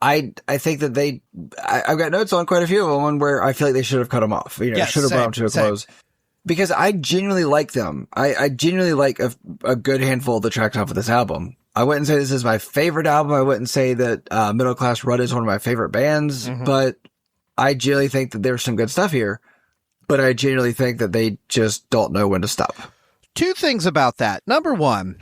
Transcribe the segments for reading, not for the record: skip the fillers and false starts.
I think that I've got notes on quite a few of them where I feel like they should have cut them off. You know, Yes, should have brought them to a same. close. Because I genuinely like them. I genuinely like a good handful of the tracks off of this album. I wouldn't say this is my favorite album. I wouldn't say that Middle Class Rut is one of my favorite bands, but I genuinely think that there's some good stuff here. But I genuinely think that they just don't know when to stop. Two things about that. Number one,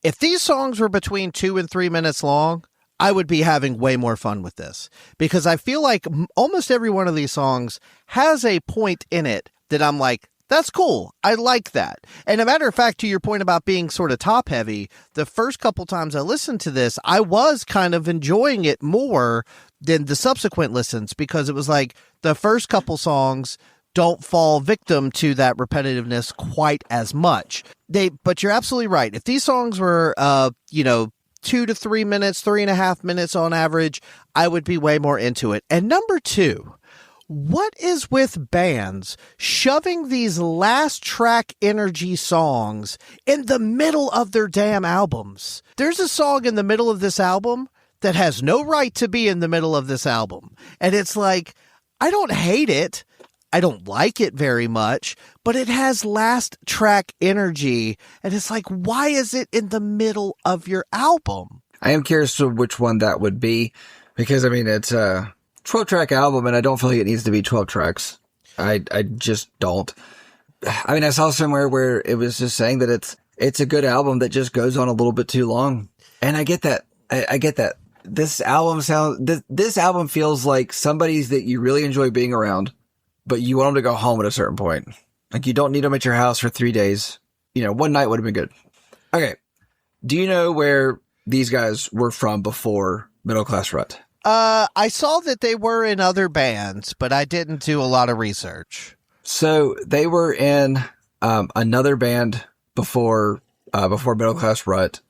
if these songs were between 2 and 3 minutes long, I would be having way more fun with this, because I feel like almost every one of these songs has a point in it that I'm like, that's cool. I like that. And a matter of fact, to your point about being sort of top heavy, the first couple times I listened to this, I was kind of enjoying it more than the subsequent listens, because it was like the first couple songs don't fall victim to that repetitiveness quite as much. But you're absolutely right. If these songs were, 2 to 3 minutes, 3.5 minutes on average, I would be way more into it. And number two, what is with bands shoving these last track energy songs in the middle of their damn albums? There's a song in the middle of this album that has no right to be in the middle of this album. And it's like, I don't hate it. I don't like it very much, but it has last track energy. And it's like, why is it in the middle of your album? I am curious to which one that would be, because I mean, it's a 12-track album, and I don't feel like it needs to be 12 tracks. I just don't. I mean, I saw somewhere where it was just saying that it's a good album that just goes on a little bit too long. And I get that. I get that. This album feels like somebody's that you really enjoy being around, but you want them to go home at a certain point. Like, you don't need them at your house for 3 days. You know, one night would have been good. Okay. Do you know where these guys were from before Middle Class Rut? I saw that they were in other bands, but I didn't do a lot of research. So they were in another band before Middle Class Rut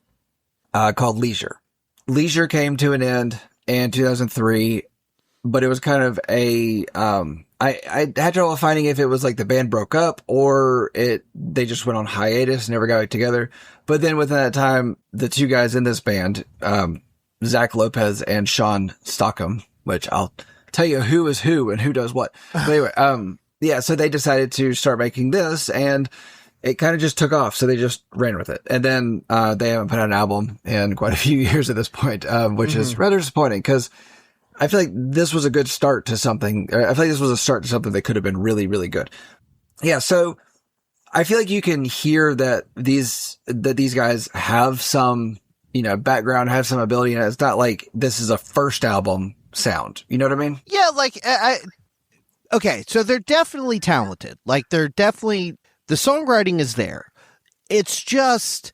called Leisure. Leisure came to an end in 2003, but it was kind of a I had trouble finding if it was like the band broke up or they just went on hiatus and never got back together. But then within that time, the two guys in this band, Zach Lopez and Sean Stockham, which I'll tell you who is who and who does what. But anyway, so they decided to start making this, and it kind of just took off. So they just ran with it. And then they haven't put out an album in quite a few years at this point, which is rather disappointing, because I feel like this was a good start to something. I feel like this was a start to something that could have been really, really good. Yeah, so I feel like you can hear that these guys have some, background, have some ability, and it's not like this is a first album sound. You know what I mean? Yeah, like, okay, so they're definitely talented. Like, the songwriting is there. It's just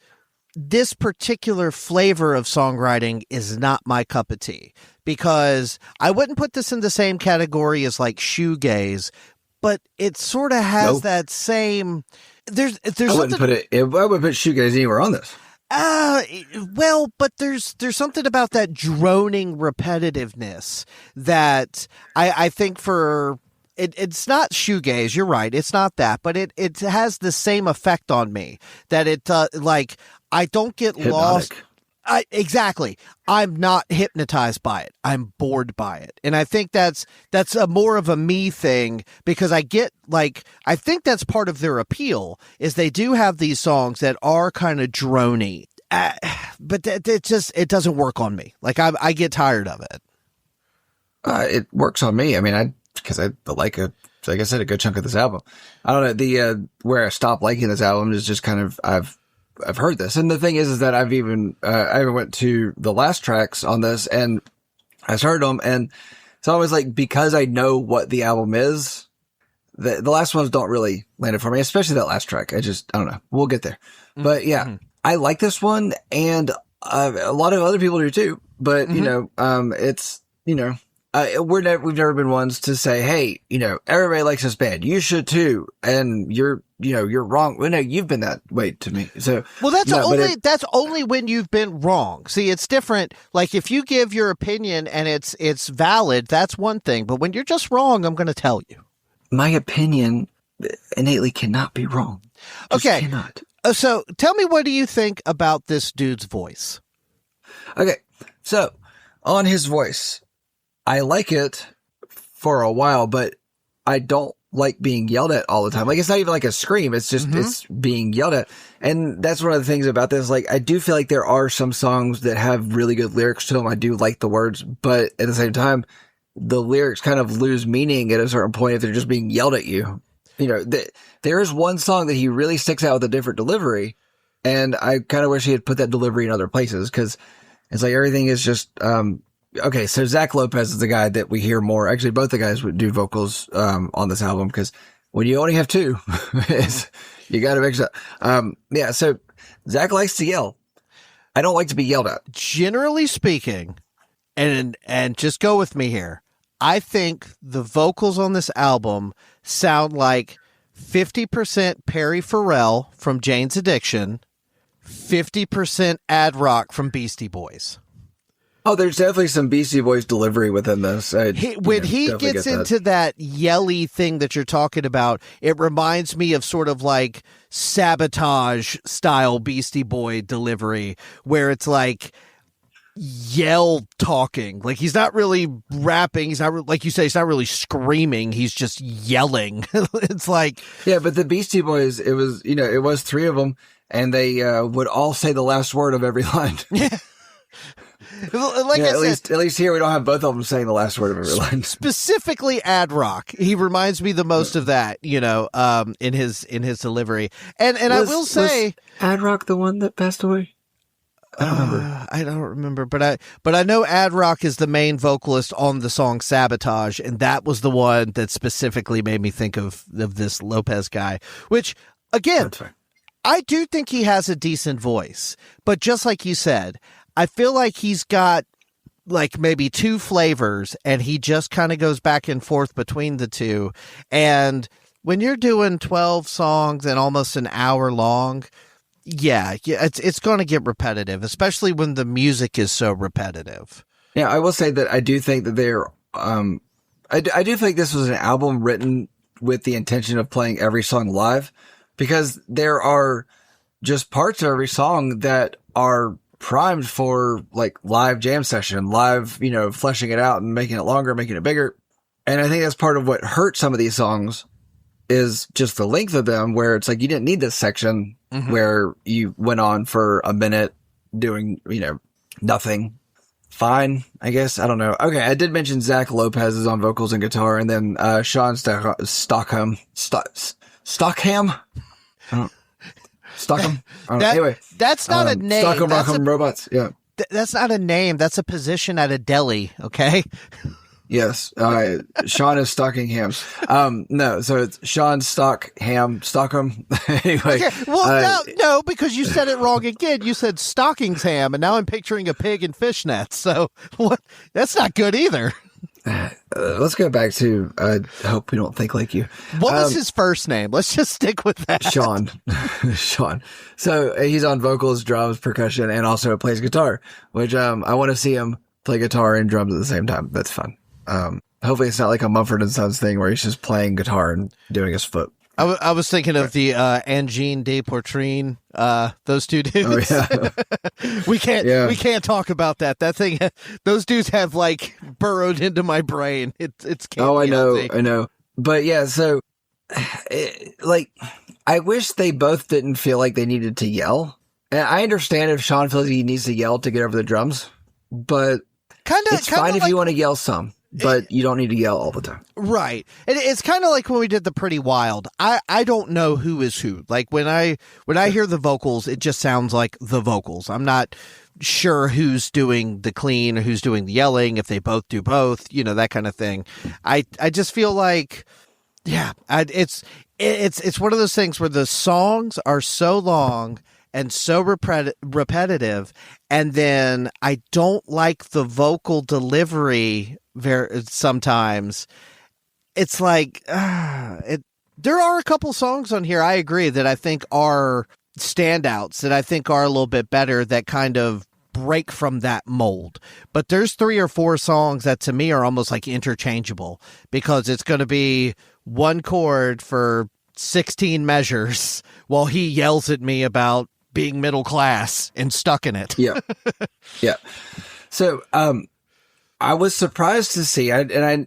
this particular flavor of songwriting is not my cup of tea, because I wouldn't put this in the same category as like shoegaze, but it sort of has that same. There's I wouldn't put shoegaze anywhere on this. Well, but there's something about that droning repetitiveness that I think for it's not shoegaze. You're right. It's not that, but it has the same effect on me that it like I don't get lost. Exactly. I'm not hypnotized by it. I'm bored by it. And I think that's a more of a me thing, because I think that's part of their appeal is they do have these songs that are kind of drony, but it doesn't work on me. Like I get tired of it. It works on me. I mean, because I like like I said, a good chunk of this album. I don't know, where I stopped liking this album is just kind of, I've heard this. And the thing is that I even went to the last tracks on this, and I started them, and it's always like, because I know what the album is, the last ones don't really land it for me, especially that last track. I don't know. We'll get there. But yeah, I like this one, and a lot of other people do too. But, it's, we've never been ones to say, hey, everybody likes this band. You should too. And you're wrong. Well, no, you've been that way to me. So, well, that's only when you've been wrong. See, it's different. Like, if you give your opinion and it's valid, that's one thing. But when you're just wrong, I'm going to tell you. My opinion innately cannot be wrong. Just okay. Cannot. So tell me, what do you think about this dude's voice? Okay. So on his voice. I like it for a while, but I don't like being yelled at all the time. Like, it's not even like a scream. It's just, it's being yelled at. And that's one of the things about this. Like, I do feel like there are some songs that have really good lyrics to them. I do like the words, but at the same time, the lyrics kind of lose meaning at a certain point if they're just being yelled at you. You know, there is one song that he really sticks out with a different delivery. And I kind of wish he had put that delivery in other places, because it's like everything is just, okay, so Zach Lopez is the guy that we hear more. Actually, both the guys would do vocals on this album, because when you only have two, you got to mix up. Yeah, so Zach likes to yell. I don't like to be yelled at. Generally speaking, and just go with me here, I think the vocals on this album sound like 50% Perry Farrell from Jane's Addiction, 50% Ad Rock from Beastie Boys. Oh, there's definitely some Beastie Boys delivery within this. When he gets into that yelly thing that you're talking about, it reminds me of sort of like Sabotage style Beastie Boy delivery, where it's like yell talking. Like, he's not really rapping. He's not, like you say, he's not really screaming. He's just yelling. It's like, yeah, but the Beastie Boys, it was three of them, and they would all say the last word of every line. Yeah. Like yeah, at least here we don't have both of them saying the last word of every line. Specifically, Ad Rock. He reminds me the most of that, in his delivery. And I will say, was Ad Rock the one that passed away? I don't remember. I don't remember, but I know Ad Rock is the main vocalist on the song Sabotage, and that was the one that specifically made me think of this Lopez guy. Which, again, I do think he has a decent voice, but just like you said, I feel like he's got like maybe two flavors, and he just kind of goes back and forth between the two. And when you're doing 12 songs and almost an hour long, yeah, it's going to get repetitive, especially when the music is so repetitive. Yeah, I will say that I do think that they're, I do think this was an album written with the intention of playing every song live, because there are just parts of every song that are primed for like live jam session, live, fleshing it out and making it longer, making it bigger. And I think that's part of what hurt some of these songs is just the length of them, where it's like, you didn't need this section where you went on for a minute doing, nothing. Fine, I guess. I don't know. Okay. I did mention Zach Lopez is on vocals and guitar, and then, Sean Stockham. Anyway, that's not a name. Stockholm Rock'em Robots. Yeah. That's not a name. That's a position at a deli. Okay. Yes. Sean is stocking hams. No, so it's Sean Stockham. Anyway. Okay. Well, no, because you said it wrong again. You said Stockings ham, and now I'm picturing a pig in fishnets. So what? That's not good either. Let's go back to, I hope we don't think like you. What was his first name? Let's just stick with that. Sean. So he's on vocals, drums, percussion, and also plays guitar, which, I want to see him play guitar and drums at the same time. That's fun. Hopefully it's not like a Mumford & Sons thing where he's just playing guitar and doing his foot. I was thinking of the Angine de Portrine, those two dudes. Oh, yeah. we can't talk about that. That thing, those dudes have like burrowed into my brain. It's oh, I know. But yeah, so I wish they both didn't feel like they needed to yell. And I understand if Sean feels he needs to yell to get over the drums, but it's fine if you want to yell some. But you don't need to yell all the time. Right. It's kind of like when we did the Pretty Wild. I don't know who is who. Like when I hear the vocals, it just sounds like the vocals. I'm not sure who's doing the clean or who's doing the yelling, if they both do both, that kind of thing. I just feel like, yeah, it's one of those things where the songs are so long and so repetitive, and then I don't like the vocal delivery sometimes. It's like there are a couple songs on here, I agree, that I think are standouts, that I think are a little bit better, that kind of break from that mold. But there's 3 or 4 songs that to me are almost like interchangeable, because it's going to be one chord for 16 measures while he yells at me about being middle class and stuck in it. Yeah. Yeah. So, I was surprised to see, I don't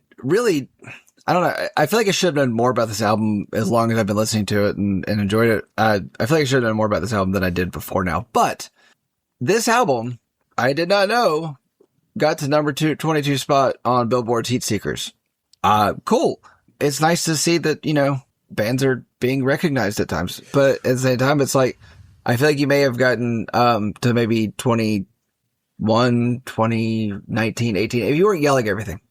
know. I feel like I should have known more about this album as long as I've been listening to it and enjoyed it. I feel like I should have known more about this album than I did before now. But this album, I did not know, got to number 22 spot on Billboard's Heat Seekers. Cool. It's nice to see that, bands are being recognized at times. But at the same time, it's like, I feel like you may have gotten to maybe 21, 20, 19, 18, if you weren't yelling everything.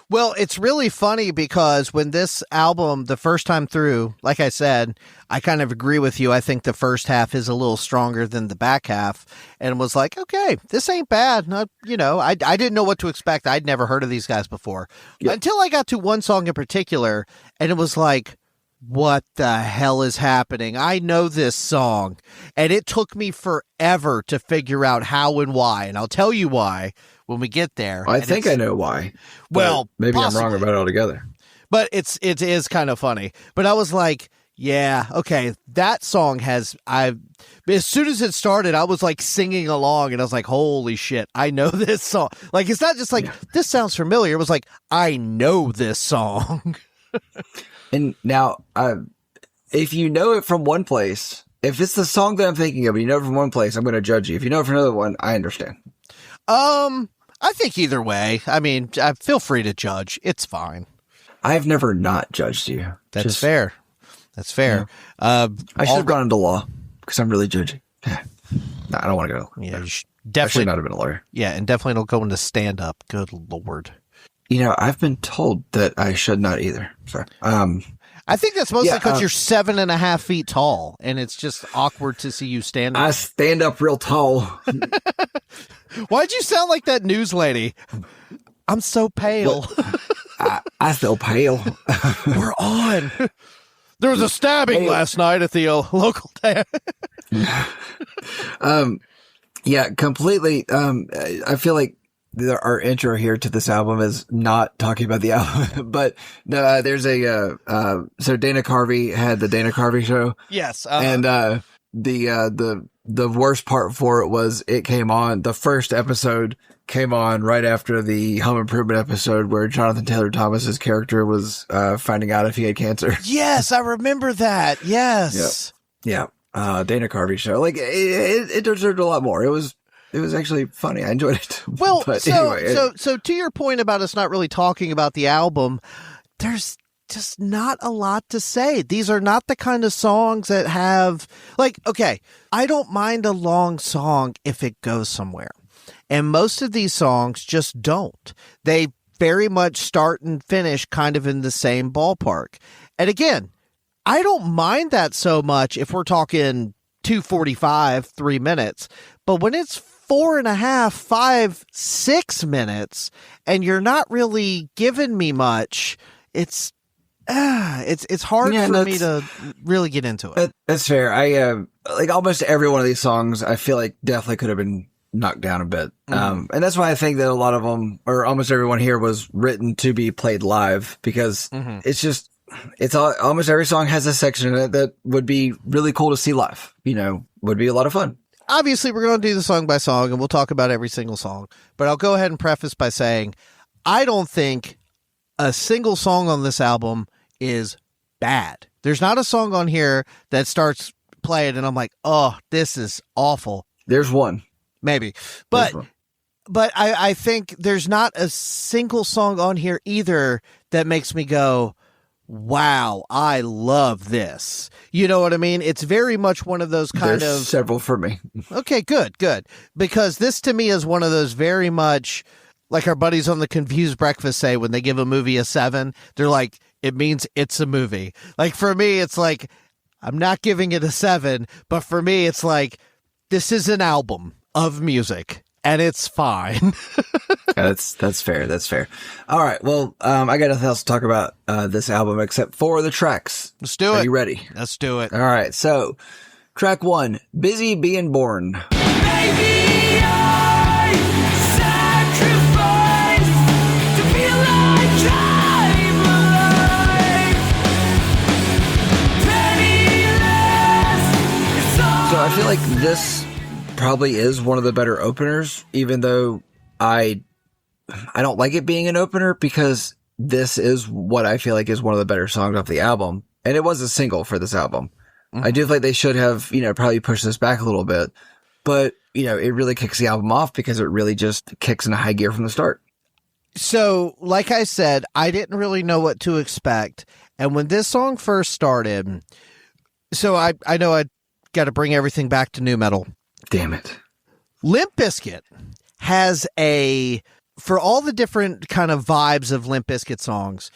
Well, it's really funny because when this album, the first time through, like I said, I kind of agree with you. I think the first half is a little stronger than the back half, and was like, okay, this ain't bad. Not, I didn't know what to expect. I'd never heard of these guys before until I got to one song in particular, and it was like, what the hell is happening? I know this song, and it took me forever to figure out how and why, and I'll tell you why when we get there. I think I know why. Well, maybe possibly. I'm wrong about it altogether. But it is kind of funny. But I was like, yeah, okay, that song as soon as it started, I was like singing along, and I was like, holy shit, I know this song. Like, it's not just like, this sounds familiar. It was like, I know this song. And now, if you know it from one place, if it's the song that I'm thinking of, and you know it from one place, I'm going to judge you. If you know it from another one, I understand. I think either way. I mean, feel free to judge. It's fine. I've never not judged you. That's fair. That's fair. I should have gone into law because I'm really judging. No, I don't want to go. Yeah, you should I should definitely not have been a lawyer. Yeah, and definitely don't go into stand up. Good Lord. I've been told that I should not either. Sorry. I think that's mostly because you're 7.5 feet tall, and it's just awkward to see you stand up. I stand up real tall. Why'd you sound like that news lady? I'm so pale. I feel pale. We're on. There was a stabbing last night at the local town. Yeah, completely. I feel like our intro here to this album is not talking about the album, but no, there's so Dana Carvey had the Dana Carvey show. Yes. And, the worst part for it was the first episode came on right after the Home Improvement episode where Jonathan Taylor Thomas's character was, finding out if he had cancer. Yes. I remember that. Yes. Yeah. Dana Carvey show. Like it deserved a lot more. It was actually funny. I enjoyed it. Well, but so anyway, so to your point about us not really talking about the album, there's just not a lot to say. These are not the kind of songs that have okay, I don't mind a long song if it goes somewhere. And most of these songs just don't. They very much start and finish kind of in the same ballpark. And again, I don't mind that so much if we're talking 2:45, 3 minutes. But when it's 4.5, 5, 6 minutes, and you're not really giving me much, it's hard for me to really get into it. That's fair. I like almost every one of these songs, I feel like definitely could have been knocked down a bit. And that's why I think that a lot of them, or almost everyone here, was written to be played live because it's almost every song has a section in it that would be really cool to see live. Would be a lot of fun. Obviously, we're going to do the song by song, and we'll talk about every single song. But I'll go ahead and preface by saying, I don't think a single song on this album is bad. There's not a song on here that starts playing, and I'm like, oh, this is awful. There's one. Maybe. But I think there's not a single song on here either that makes me go, wow, I love this. You know what I mean? It's very much one of those kind There's of... several for me. Okay, good. Because this to me is one of those very much, like our buddies on the Confused Breakfast say when they give a movie a 7, they're like, it means it's a movie. Like for me, it's like, I'm not giving it a 7, but for me, it's like, this is an album of music. And it's fine. That's fair. That's fair. All right. Well, I got nothing else to talk about this album except for the tracks. Let's do it. Are you ready? Let's do it. All right. So, track 1, Busy Being Born. Baby, I sacrifice to feel like I'm alive. Penniless, it's all So, I feel like this probably is one of the better openers, even though I I don't like it being an opener because this is what I feel like is one of the better songs off the album. And it was a single for this album. I do feel like they should have, probably pushed this back a little bit, but it really kicks the album off because it really just kicks in a high gear from the start. So, like I said, I didn't really know what to expect. And when this song first started, so I know I got to bring everything back to nu metal. Damn it. Limp Bizkit has for all the different kind of vibes of Limp Bizkit songs,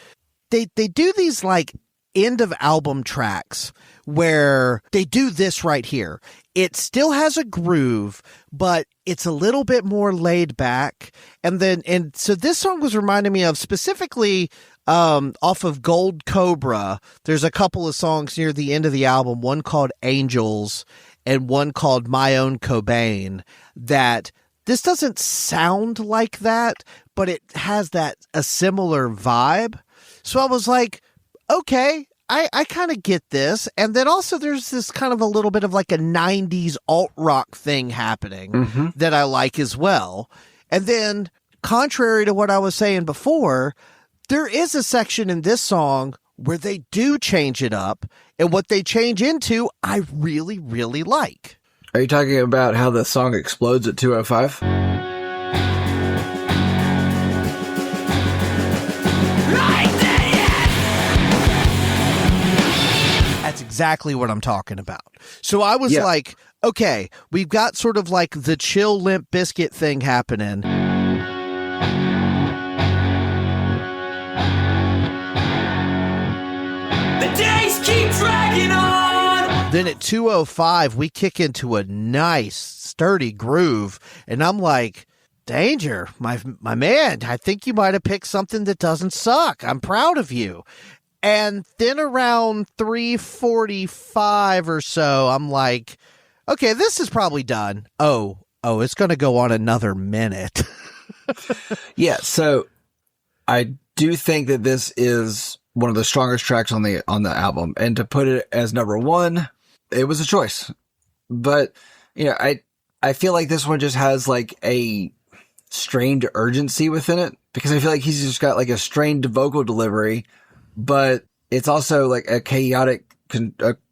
they do these like end of album tracks where they do this right here. It still has a groove, but it's a little bit more laid back. And so this song was reminding me of specifically off of Gold Cobra. There's a couple of songs near the end of the album, one called Angels and one called My Own Cobain, that this doesn't sound like that, but it has a similar vibe. So I was like, okay, I kind of get this. And then also there's this kind of a little bit of like a 90s alt rock thing happening that I like as well. And then contrary to what I was saying before, there is a section in this song where they do change it up, and what they change into, I really, really like. Are you talking about how the song explodes at 2:05? That's exactly what I'm talking about. So I was like, okay, we've got sort of like the chill Limp Bizkit thing happening. The days keep dragging on. Then at 2:05, we kick into a nice, sturdy groove, and I'm like, Danger, my man, I think you might have picked something that doesn't suck. I'm proud of you. And then around 3:45 or so, I'm like, okay, this is probably done. Oh, it's going to go on another minute. Yeah, so I do think that this is one of the strongest tracks on the album, and to put it as number one, it was a choice. But I feel like this one just has like a strained urgency within it, because I feel like he's just got like a strained vocal delivery, but it's also like a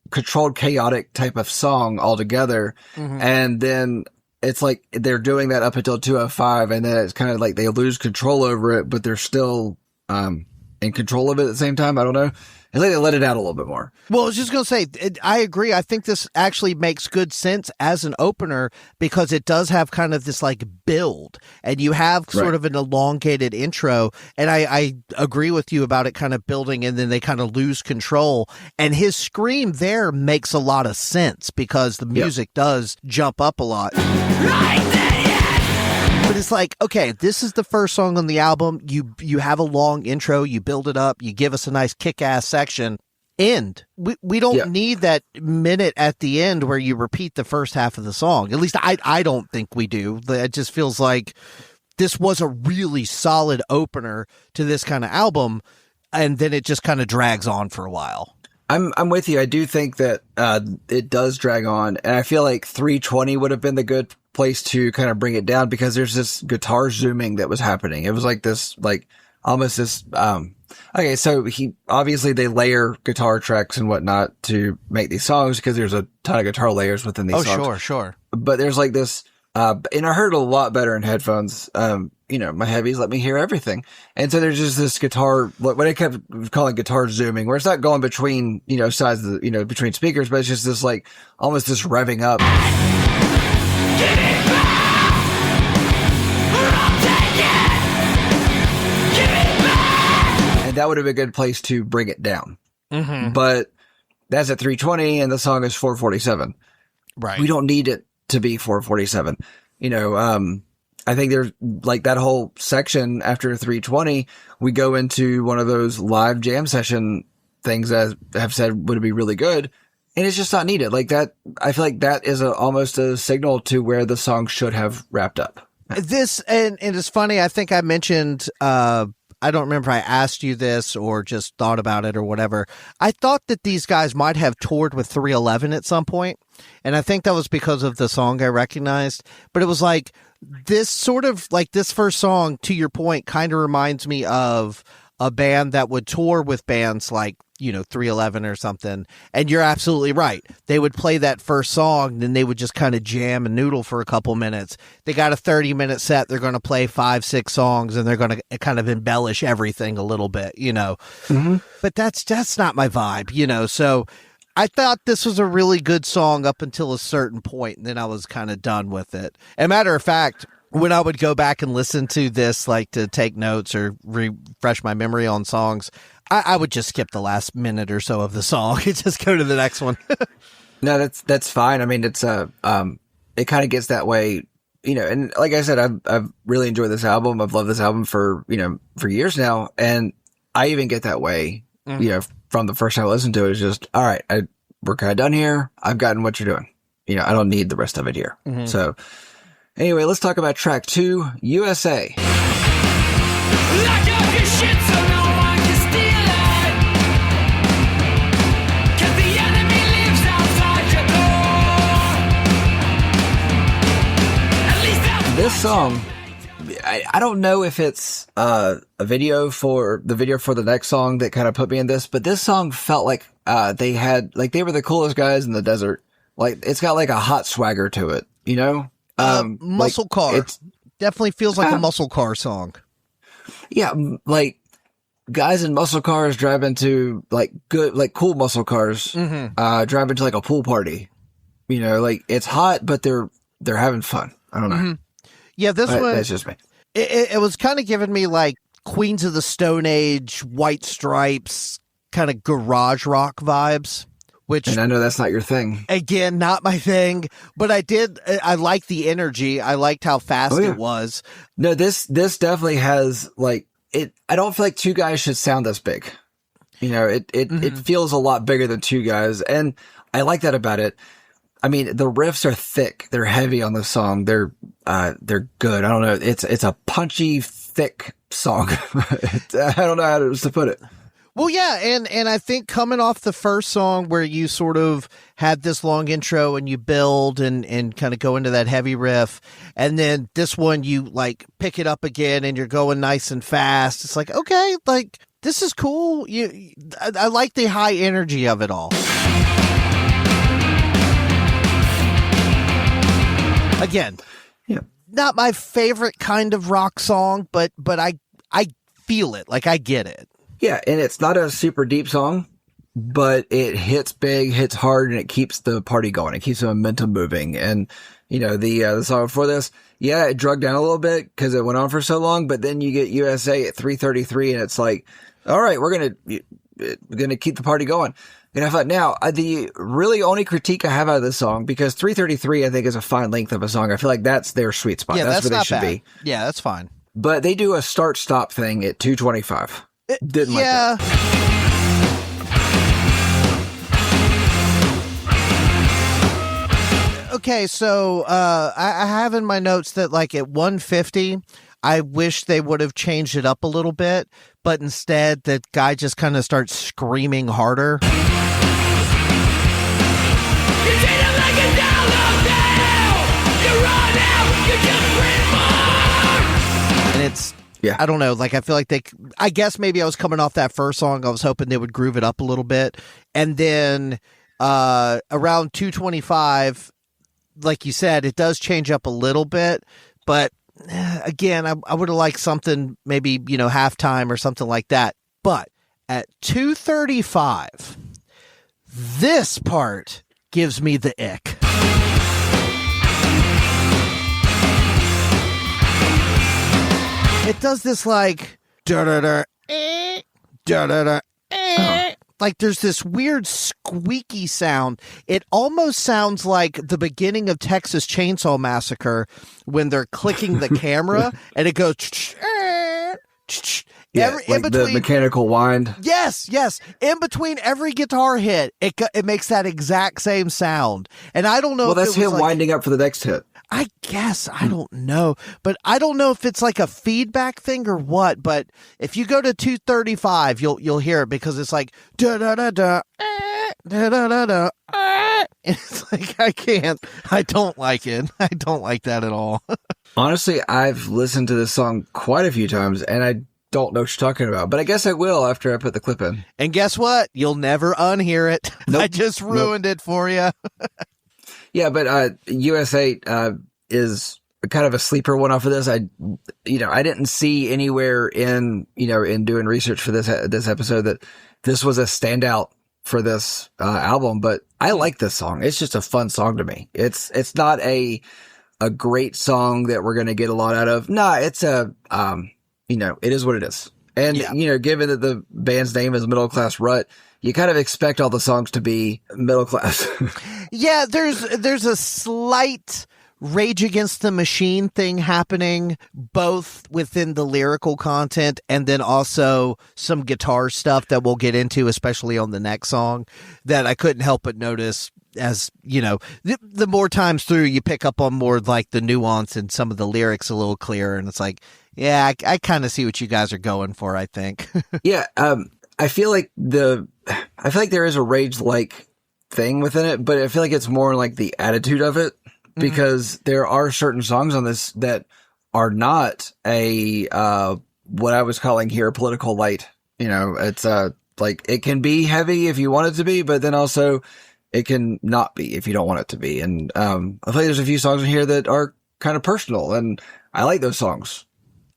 controlled chaotic type of song altogether. And then it's like they're doing that up until 2:05, and then it's kind of like they lose control over it, but they're still in control of it at the same time. I don't know. It's like they let it out a little bit more. Well, I was just going to say, I agree. I think this actually makes good sense as an opener because it does have kind of this like build, and you have sort of an elongated intro. And I agree with you about it kind of building, and then they kind of lose control. And his scream there makes a lot of sense because the music does jump up a lot. But it's like, okay, this is the first song on the album. You have a long intro, you build it up, you give us a nice kick-ass section. End. We don't need that minute at the end where you repeat the first half of the song. At least I don't think we do. It just feels like this was a really solid opener to this kind of album, and then it just kind of drags on for a while. I'm with you. I do think that it does drag on, and I feel like 3:20 would have been the good place to kind of bring it down, because there's this guitar zooming that was happening. It was like this, like almost this. Okay, so they layer guitar tracks and whatnot to make these songs, because there's a ton of guitar layers within these songs. Oh, sure. But there's like this, and I heard it a lot better in headphones. My heavies let me hear everything. And so there's just this guitar, what I kept calling guitar zooming, where it's not going between, sides of the, between speakers, but it's just this like, almost this revving up. And that would have been a good place to bring it down. But that's at 3:20 and the song is 4:47. Right. We don't need it to be 4:47. I think there's like that whole section after 3:20, we go into one of those live jam session things that I have said would be really good. And it's just not needed. Like that, I feel like that is almost a signal to where the song should have wrapped up. This, and it's funny, I think I mentioned, I don't remember if I asked you this or just thought about it or whatever. I thought that these guys might have toured with 311 at some point, and I think that was because of the song I recognized. But it was like, this sort of like this first song, to your point, kind of reminds me of a band that would tour with bands like, 311 or something. And you're absolutely right. They would play that first song, then they would just kind of jam and noodle for a couple minutes. They got a 30-minute set. They're going to play 5-6 songs, and they're going to kind of embellish everything a little bit, Mm-hmm. But that's not my vibe, So I thought this was a really good song up until a certain point, and then I was kind of done with it. As a matter of fact, when I would go back and listen to this, like to take notes or refresh my memory on songs, I would just skip the last minute or so of the song and just go to the next one. No, that's fine. I mean, it's it kind of gets that way, and like I said, I've really enjoyed this album. I've loved this album for years now. And I even get that way, from the first time I listened to it. It's just, all right, we're kind of done here. I've gotten what you're doing. I don't need the rest of it here. Mm-hmm. So anyway, let's talk about track 2, USA. Lock up your shit so no one can steal it. 'Cause the enemy lives outside your door. At least that's This song, I don't know if it's a video for the next song that kind of put me in this, but this song felt like they were the coolest guys in the desert. Like, it's got like a hot swagger to it, Muscle Car. It definitely feels like a Muscle Car song. Yeah, like guys in muscle cars driving to cool muscle cars, driving to like a pool party. Like it's hot, but they're having fun. I don't know. Mm-hmm. Yeah, this one. That's just me. It was kind of giving me like Queens of the Stone Age, White Stripes, kind of garage rock vibes. Which, and I know that's not your thing. Again, not my thing, but I liked the energy. I liked how fast it was. No, this definitely has like it. I don't feel like two guys should sound this big. It feels a lot bigger than two guys. And I like that about it. I mean, the riffs are thick. They're heavy on the song. They're good. I don't know. It's a punchy, thick song. I don't know how to put it. Well, yeah, and I think coming off the first song where you sort of had this long intro and you build and kind of go into that heavy riff, and then this one you like pick it up again and you're going nice and fast. It's like, okay, like this is cool. I like the high energy of it all. Again, not my favorite kind of rock song, but I feel it, like I get it. Yeah, and it's not a super deep song, but it hits big, hits hard, and it keeps the party going. It keeps the momentum moving. And, the song before this, it drug down a little bit because it went on for so long, but then you get USA at 3:33, and it's like, all right, we're gonna keep the party going. And I thought, now, the really only critique I have out of this song, because 3:33, I think, is a fine length of a song. I feel like that's their sweet spot. Yeah, that's where not they should bad. be. Yeah, that's fine. But they do a start-stop thing at 2:25. Didn't like that. Okay, so I have in my notes that like at 150, I wish they would have changed it up a little bit, but instead that guy just kind of starts screaming harder. You treat it like a dollar bill. You run out, you just bring more. And it's, I don't know, like I feel like I guess maybe I was coming off that first song. I was hoping they would groove it up a little bit. And then around 225, like you said, it does change up a little bit. But again, I would have liked something maybe, halftime or something like that. But at 235, this part gives me the ick. It does this like da-da-da, da-da-da, like there's this weird squeaky sound. It almost sounds like the beginning of Texas Chainsaw Massacre when they're clicking the camera and it goes in between, the mechanical wind. Yes. In between every guitar hit, it makes that exact same sound. And I don't know. Well, that's him winding up for the next hit. I guess. I don't know. But I don't know if it's like a feedback thing or what. But if you go to 235, you'll hear it because it's like da da da da da da da da. And it's like, I don't like it. I don't like that at all. Honestly, I've listened to this song quite a few times, and I don't know what you're talking about, but I guess I will after I put the clip in. And guess what? You'll never unhear it. Nope. I just ruined it for you. Yeah, but US8 is kind of a sleeper one off of this. I didn't see anywhere in doing research for this episode that this was a standout for this album, but I like this song. It's just a fun song to me. It's not a great song that we're going to get a lot out of. Nah, it's it is what it is. And, given that the band's name is Middle Class Rut, you kind of expect all the songs to be middle class. Yeah, there's a slight Rage Against the Machine thing happening, both within the lyrical content and then also some guitar stuff that we'll get into, especially on the next song, that I couldn't help but notice. As the more times through, you pick up on more like the nuance and some of the lyrics a little clearer, and it's like, yeah, I kind of see what you guys are going for, I think. Yeah, I feel like there is a Rage-like thing within it, but I feel like it's more like the attitude of it, because there are certain songs on this that are not a what I was calling here political light. It's like it can be heavy if you want it to be, but then also it can not be if you don't want it to be. And I feel like there's a few songs in here that are kind of personal, and I like those songs.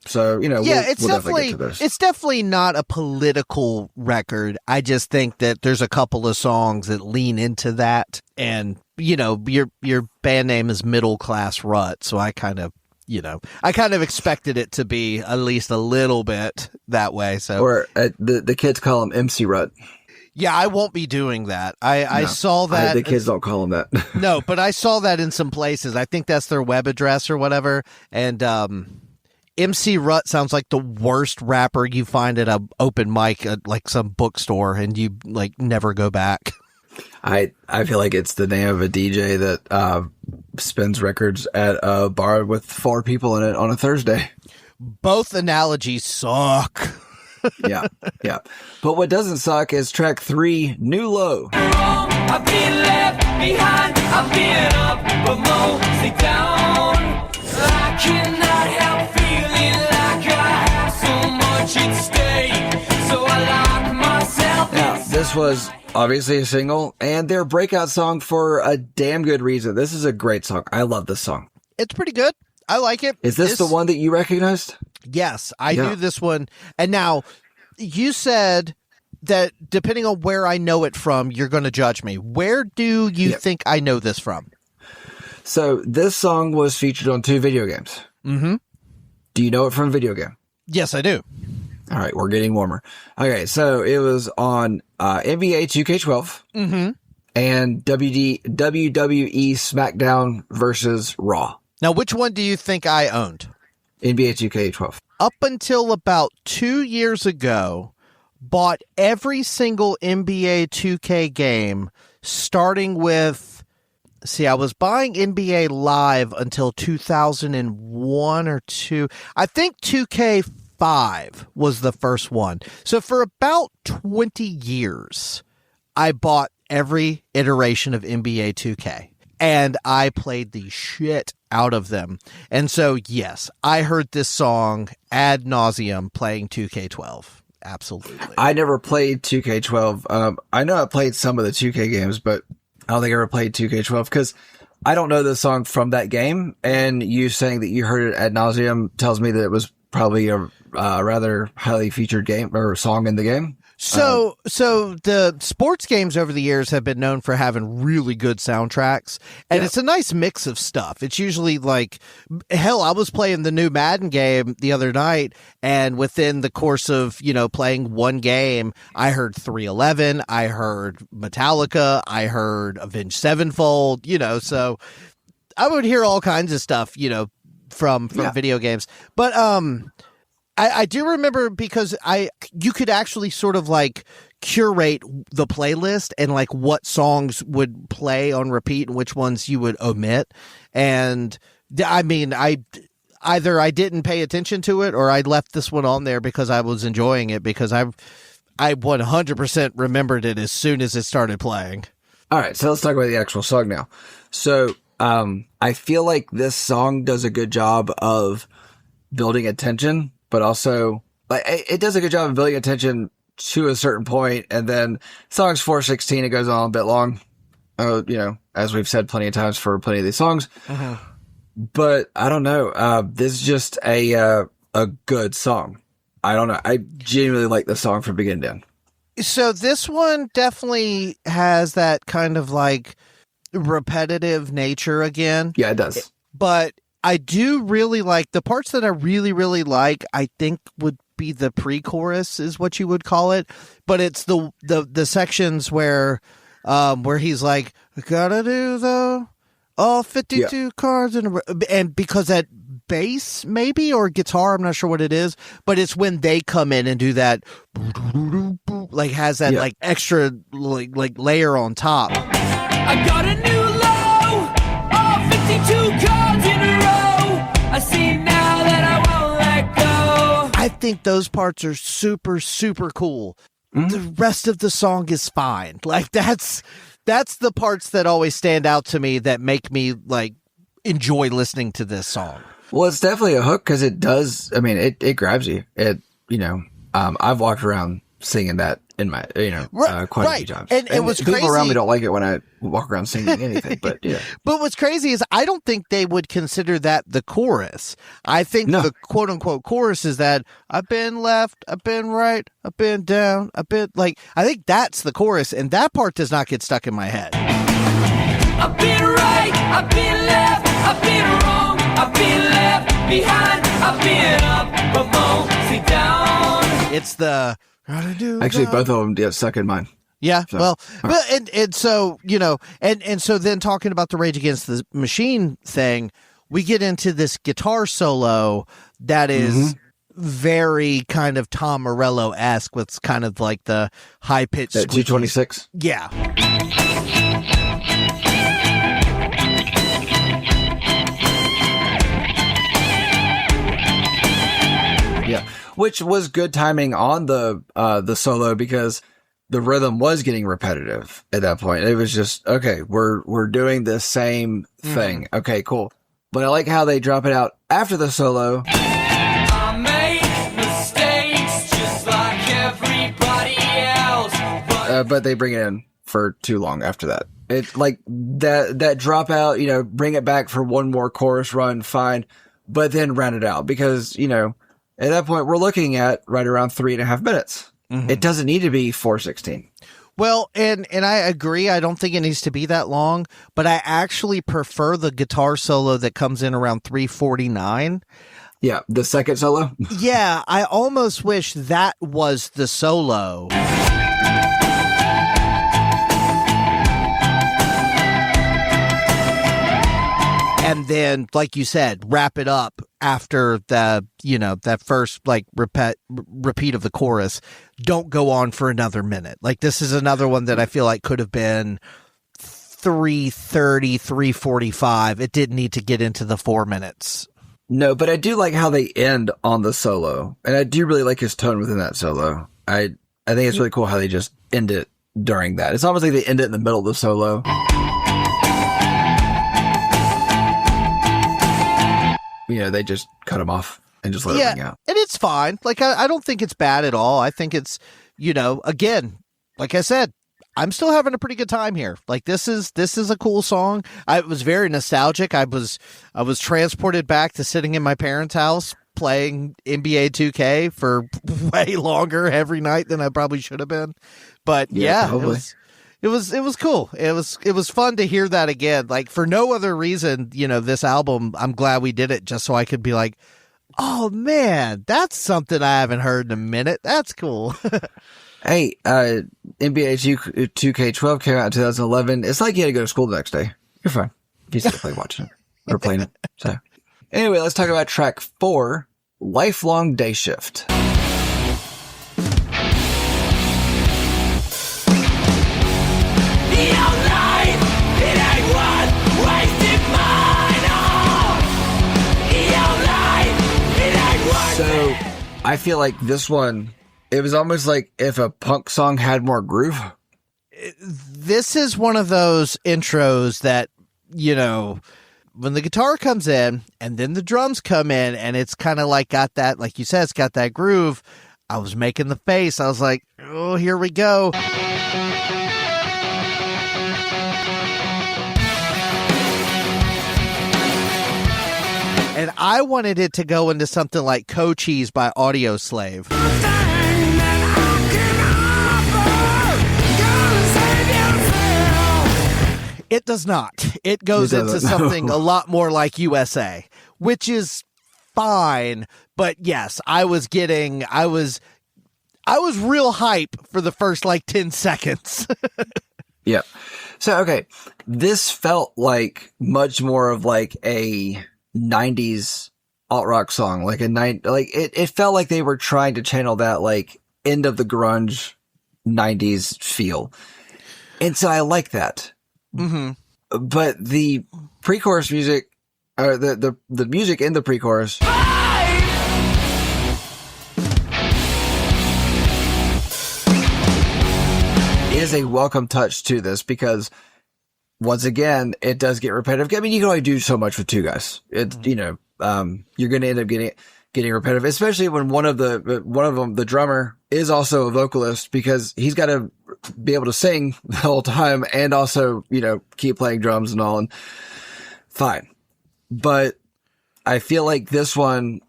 So, we'll definitely get to this. It's definitely not a political record. I just think that there's a couple of songs that lean into that. And, your band name is Middle Class Rut. So I kind of expected it to be at least a little bit that way. So, or the kids call him MC Rut. Yeah, I won't be doing that. I saw that. The kids don't call him that. No, but I saw that in some places. I think that's their web address or whatever. And MC Rut sounds like the worst rapper you find at an open mic at like some bookstore, and you like never go back. I feel like it's the name of a DJ that spins records at a bar with 4 people in it on a Thursday. Both analogies suck. Yeah. But what doesn't suck is track 3, New Low. I've been left behind, I've been up, but mostly down. I cannot help feeling like I have so much at stake, so I lock myself in. Now, this was obviously a single, and their breakout song for a damn good reason. This is a great song. I love this song. It's pretty good. I like it. Is this the one that you recognized? Yes, I knew this one. And now, you said that depending on where I know it from, you're going to judge me. Where do you think I know this from? So, this song was featured on 2 video games. Mm-hmm. Do you know it from a video game? Yes, I do. All right, we're getting warmer. Okay, so it was on NBA 2K12 and WWE SmackDown versus Raw. Now, which one do you think I owned? NBA 2K12. Up until about 2 years ago, bought every single NBA 2K game, starting with, I was buying NBA Live until 2001 or 2. I think 2K5 was the first one. So for about 20 years, I bought every iteration of NBA 2K. And I played the shit out of them. And so, yes, I heard this song ad nauseum playing 2K12. Absolutely. I never played 2K12. I know I played some of the 2K games, but I don't think I ever played 2K12 because I don't know the song from that game. And you saying that you heard it ad nauseum tells me that it was probably a rather highly featured game or song in the game. So the sports games over the years have been known for having really good soundtracks, and it's a nice mix of stuff. It's usually like, hell, I was playing the new Madden game the other night, and within the course of, playing one game, I heard 311, I heard Metallica, I heard Avenged Sevenfold, so I would hear all kinds of stuff, from video games. But, I do remember because you could actually sort of like curate the playlist and like what songs would play on repeat and which ones you would omit. And I mean, either I didn't pay attention to it or I left this one on there because I was enjoying it because I 100% remembered it as soon as it started playing. All right, so let's talk about the actual song now. So, I feel like this song does a good job of building attention, but also like it does a good job of building attention to a certain point, and then song's 4:16, it goes on a bit long. As we've said plenty of times for plenty of these songs. But I don't know. This is just a good song. I don't know. I genuinely like the song from beginning to end. So this one definitely has that kind of like repetitive nature again. Yeah, it does. But I do really like the parts that I really, really like, I think would be the pre-chorus is what you would call it. But it's the sections where he's like, "We gotta do all 52 cards in a row," and because that bass maybe or guitar, I'm not sure what it is, but it's when they come in and do that, like has that like extra like layer on top. I got a new low, all 52 cards in a row. I see now that I won't let go. I think those parts are super, super cool. The rest of the song is fine. Like that's the parts that always stand out to me that make me like enjoy listening to this song. Well, it's definitely a hook because it does. I mean, it grabs you. I've walked around singing that in my, quite a few times. And it was people crazy. around me don't like it when I walk around singing anything, but yeah. But what's crazy is I don't think they would consider that the chorus. I think the quote unquote chorus is that I've been left, I've been right, I've been down, I've been like, I think that's the chorus, and that part does not get stuck in my head. I've been right, I've been left, I've been wrong, I've been left behind, I've been up, but mostly down. It's the actually both of them get stuck in mine. Yeah, so, well, and so and so then talking about the Rage Against the Machine thing, we get into this guitar solo that is very kind of Tom Morello-esque with kind of like the high pitched 226. Yeah. Yeah, which was good timing on the solo because the rhythm was getting repetitive at that point. It was just, okay, we're doing the same thing. Okay, cool. But I like how they drop it out after the solo. I make mistakes just like everybody else. But they bring it in for too long after that. It like that drop out, bring it back for one more chorus run, fine. But then round it out because, at that point, we're looking at right around 3.5 minutes. It doesn't need to be 4:16. Well, and I agree. I don't think it needs to be that long, but I actually prefer the guitar solo that comes in around 3:49. Yeah, the second solo. Yeah, I almost wish that was the solo. And then, like you said, wrap it up after the, that first like repeat of the chorus. Don't go on for another minute. Like this is another one that I feel like could have been 3:30, 3:45. It didn't need to get into the 4 minutes. No, but I do like how they end on the solo. And I do really like his tone within that solo. I think it's really cool how they just end it during that. It's almost like they end it in the middle of the solo. They just cut him off and just let it ring out. And it's fine. Like, I don't think it's bad at all. I think it's, again, like I said, I'm still having a pretty good time here. Like, this is a cool song. It was very nostalgic. I was transported back to sitting in my parents' house playing NBA 2K for way longer every night than I probably should have been. But it was cool. It was fun to hear that again. Like for no other reason, this album, I'm glad we did it just so I could be like, oh man, that's something I haven't heard in a minute. That's cool. Hey, NBA 2K12 came out in 2011. It's like you had to go to school the next day. You're fine. You still play watching it or playing it. So anyway, let's talk about track 4, Lifelong Dayshift. So I feel like this one, it was almost like if a punk song had more groove. this is one of those intros that, you know, when the guitar comes in and then the drums come in and it's kind of like got that, like you said, it's got that groove. I was making the face. I was like, oh, here we go. And I wanted it to go into something like Cochise by Audio Slave. It does not. It goes into something a lot more like USA, which is fine. But yes, I was real hype for the first like 10 seconds. Yeah. So, okay. This felt like much more of like a 90s alt rock song, it felt like they were trying to channel that like end of the grunge 90s feel. And so I like that. Mm-hmm. But the pre-chorus music, or the music in the pre-chorus is a welcome touch to this, because once again, it does get repetitive. I mean, you can only do so much with two guys. It's, you know, you're going to end up getting repetitive, especially when one of them, the drummer, is also a vocalist, because he's got to be able to sing the whole time and also, you know, keep playing drums and all. And fine. But I feel like this one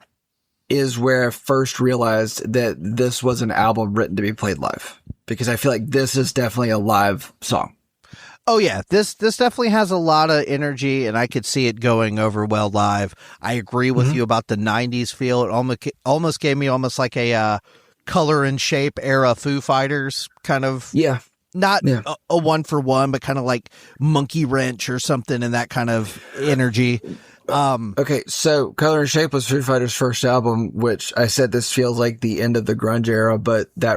is where I first realized that this was an album written to be played live, because I feel like this is definitely a live song. Oh yeah, this definitely has a lot of energy, and I could see it going over well live. I agree with you about the 90s feel. It almost gave me almost like a Color and Shape era Foo Fighters kind of. Yeah. Not a one for one, but kind of like Monkey Wrench or something in that kind of energy. Okay, so Color and Shape was Foo Fighters' first album, which I said this feels like the end of the grunge era, but that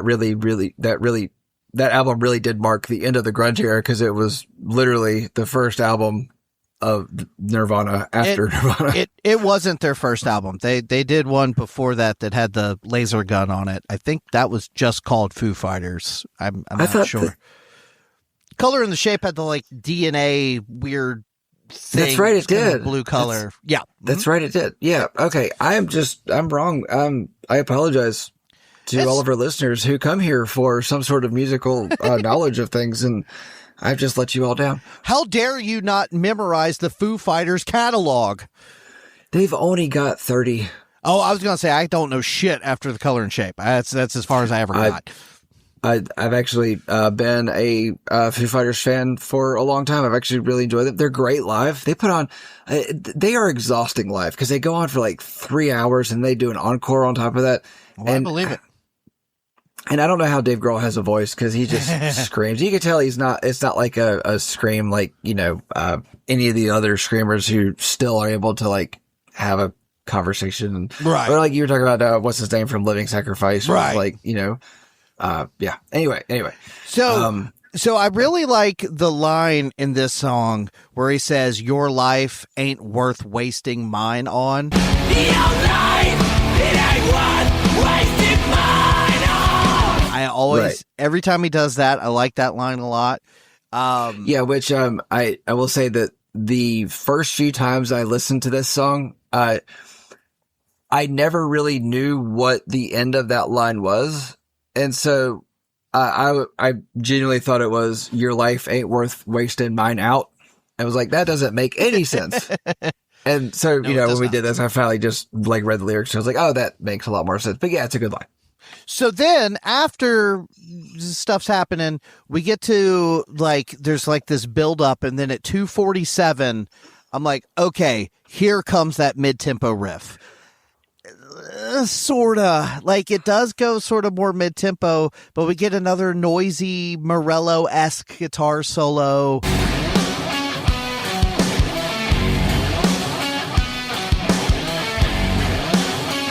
album really did mark the end of the grunge era, because it was literally the first album of Nirvana after Nirvana. It wasn't their first album. They did one before that had the laser gun on it. I think that was just called Foo Fighters. I'm not sure. Color and the Shape had the like DNA weird thing. That's right, it did. Blue color. That's right, it did. Yeah. Okay. I'm wrong. I apologize to all of our listeners who come here for some sort of musical knowledge of things, and I've just let you all down. How dare you not memorize the Foo Fighters catalog? They've only got 30. Oh, I was going to say, I don't know shit after the Color and Shape. That's as far as I ever got. I've actually been a Foo Fighters fan for a long time. I've actually really enjoyed them. They're great live. They put on, they are exhausting live, because they go on for like 3 hours and they do an encore on top of that. Well, I believe it. And I don't know how Dave Grohl has a voice, because he just screams. You can tell it's not like a scream like, you know, any of the other screamers who still are able to like have a conversation. Right. Or like you were talking about, what's his name from Living Sacrifice. Right. Like, you know, yeah. Anyway. So I really like the line in this song where he says, "Your life ain't worth wasting mine on." Your life, it ain't worth wasting mine on. I always, every time he does that, I like that line a lot. Yeah, which I will say that the first few times I listened to this song, I never really knew what the end of that line was. And so I genuinely thought it was, "Your life ain't worth wasting mine out." I was like, that doesn't make any sense. And so, you know, when we did this, I finally just like read the lyrics. I was like, oh, that makes a lot more sense. But yeah, it's a good line. So then after stuff's happening, we get to like, there's like this build up, and then at 2:47, I'm like, okay, here comes that mid-tempo riff. Sorta. Like, it does go sort of more mid-tempo, but we get another noisy Morello-esque guitar solo.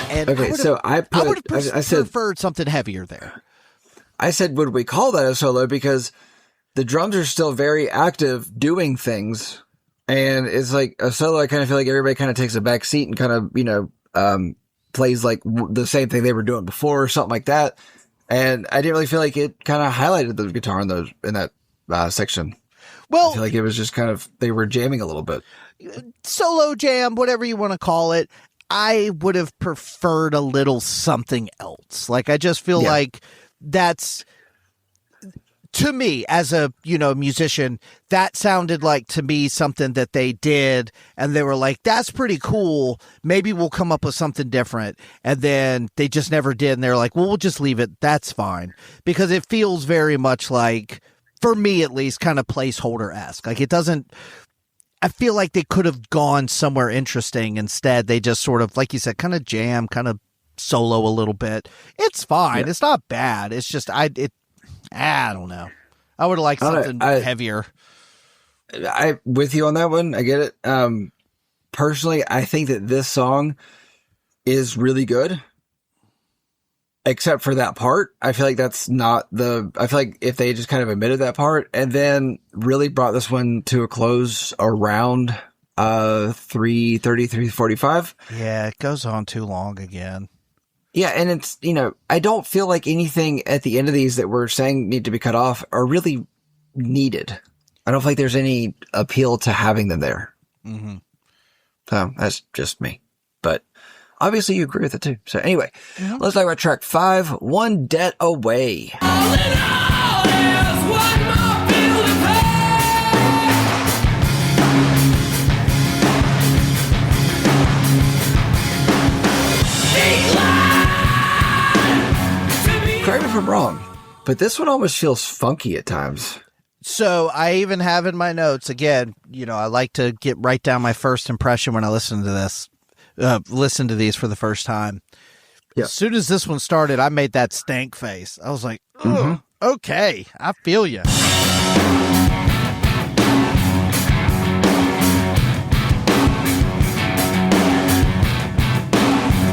And okay, I would have preferred something heavier there. I said, would we call that a solo? Because the drums are still very active doing things. And it's like a solo, I kind of feel like everybody kind of takes a back seat and kind of, you know, plays like the same thing they were doing before or something like that. And I didn't really feel like it kind of highlighted the guitar in that section. Well, I feel like it was just kind of, they were jamming a little bit. solo jam, whatever you want to call it, I would have preferred a little something else. Like, I just feel like that's, to me, as a, musician, that sounded like to me something that they did and they were like, that's pretty cool. Maybe we'll come up with something different. And then they just never did. And they're like, well, we'll just leave it. That's fine. Because it feels very much like, for me at least, kind of placeholder-esque. Like, it doesn't, I feel like they could have gone somewhere interesting. Instead, they just sort of, like you said, kind of jam, kind of solo a little bit. It's fine. Yeah. It's not bad. It's just, I don't know. I would have liked something heavier. I with you on that one. I get it. Personally, I think that this song is really good. Except for that part. I feel like that's not I feel like if they just kind of omitted that part and then really brought this one to a close around 3:30, 3:45. Yeah, it goes on too long again. Yeah, and it's, I don't feel like anything at the end of these that we're saying need to be cut off are really needed. I don't feel like there's any appeal to having them there. Mm-hmm. So that's just me. But obviously you agree with it too. So anyway, let's talk about track 5, One Debt Away. All in all, there's one more bill to pay. Correct me if I'm wrong, but this one almost feels funky at times. So I even have in my notes, again, I like to write down my first impression when I listen to this. Listen to these for the first time. Yeah. As soon as this one started, I made that stank face. I was like, okay, I feel you.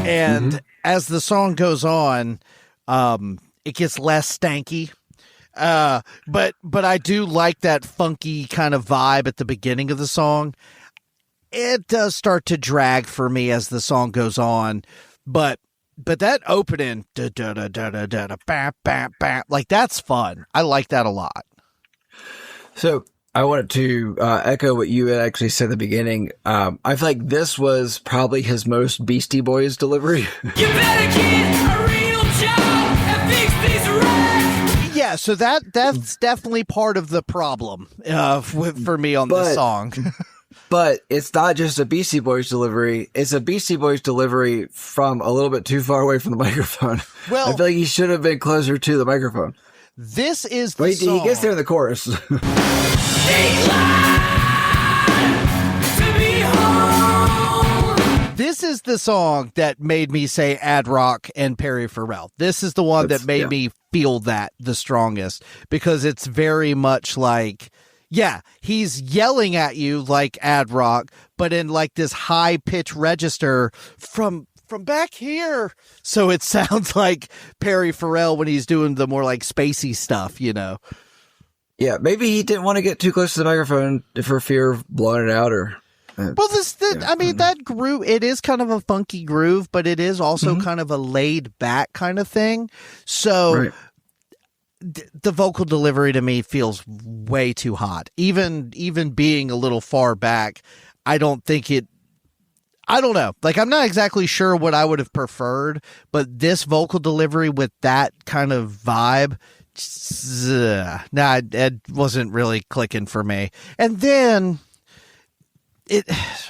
And as the song goes on, it gets less stanky. But I do like that funky kind of vibe at the beginning of the song. It does start to drag for me as the song goes on, but that opening, like, that's fun. I like that a lot. So I wanted to echo what you had actually said at the beginning. I feel like this was probably his most Beastie Boys delivery. You better get a real job and fix this wreck. Yeah, so that's definitely part of the problem for me on this song. But it's not just a Beastie Boys delivery. It's a Beastie Boys delivery from a little bit too far away from the microphone. Well, I feel like he should have been closer to the microphone. This is the song. He gets there in the chorus. This is the song that made me say Ad Rock and Perry Farrell. This is the one that made me feel that the strongest, because it's very much like, yeah, he's yelling at you like Ad Rock, but in like this high pitch register from back here. So it sounds like Perry Farrell when he's doing the more like spacey stuff, Yeah, maybe he didn't want to get too close to the microphone for fear of blowing it out or... Well, that groove, it is kind of a funky groove, but it is also kind of a laid back kind of thing. So the vocal delivery to me feels way too hot. Even being a little far back, I don't know. Like, I'm not exactly sure what I would have preferred, but this vocal delivery with that kind of vibe, it wasn't really clicking for me. And then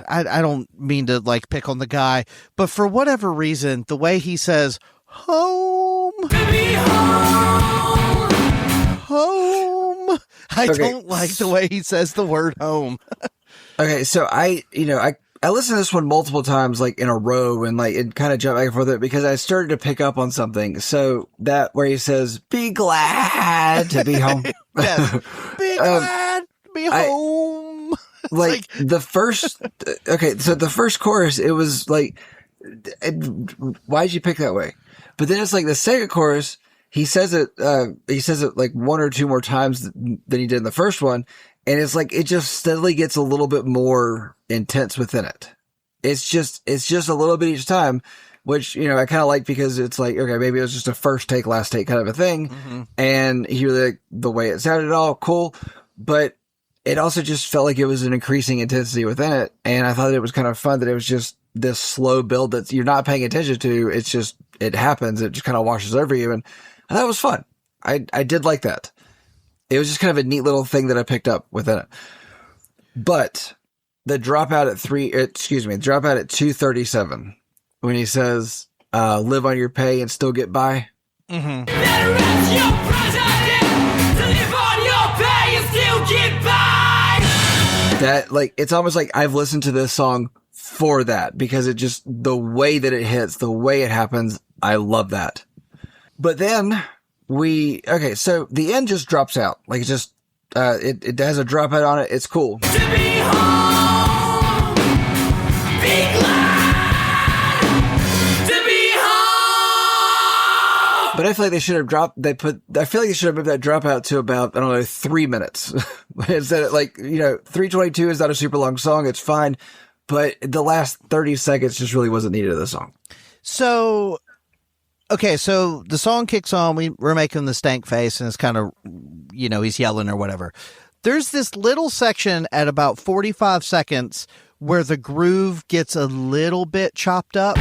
I don't mean to like pick on the guy, but for whatever reason, the way he says home, I don't like the way he says the word home. Okay, so I listened to this one multiple times, like in a row, and like it kind of jumped back and forth because I started to pick up on something. So that where he says, "Be glad to be home." Yes, be glad to be home. Like the first, so the first chorus, it was like, why'd you pick that way? But then it's like the second chorus, he says it like one or two more times than he did in the first one. And it's like, it just steadily gets a little bit more intense within it. It's just a little bit each time. which, I kind of like because it's like, okay, maybe it was just a first take, last take kind of a thing. Mm-hmm. And he really liked the way it sounded all cool, but it also just felt like it was an increasing intensity within it. And I thought it was kind of fun that it was just this slow build that you're not paying attention to. It's just, it happens. It just kind of washes over you. And that was fun. I did like that. It was just kind of a neat little thing that I picked up within it. But the dropout at 2:37 when he says, live on your pay and still get by. Mm-hmm. That, like, it's almost like I've listened to this song for that because it just, the way that it hits, the way it happens, I love that. But then so the end just drops out. Like, it's just, it has a dropout on it. It's cool. To be home, be glad to be home. But I feel like they should have I feel like they should have moved that dropout to about, 3 minutes. Instead of 3:22 is not a super long song. It's fine. But the last 30 seconds just really wasn't needed of the song. So, okay, so the song kicks on. We're making the stank face, and it's kind of, he's yelling or whatever. There's this little section at about 45 seconds where the groove gets a little bit chopped up.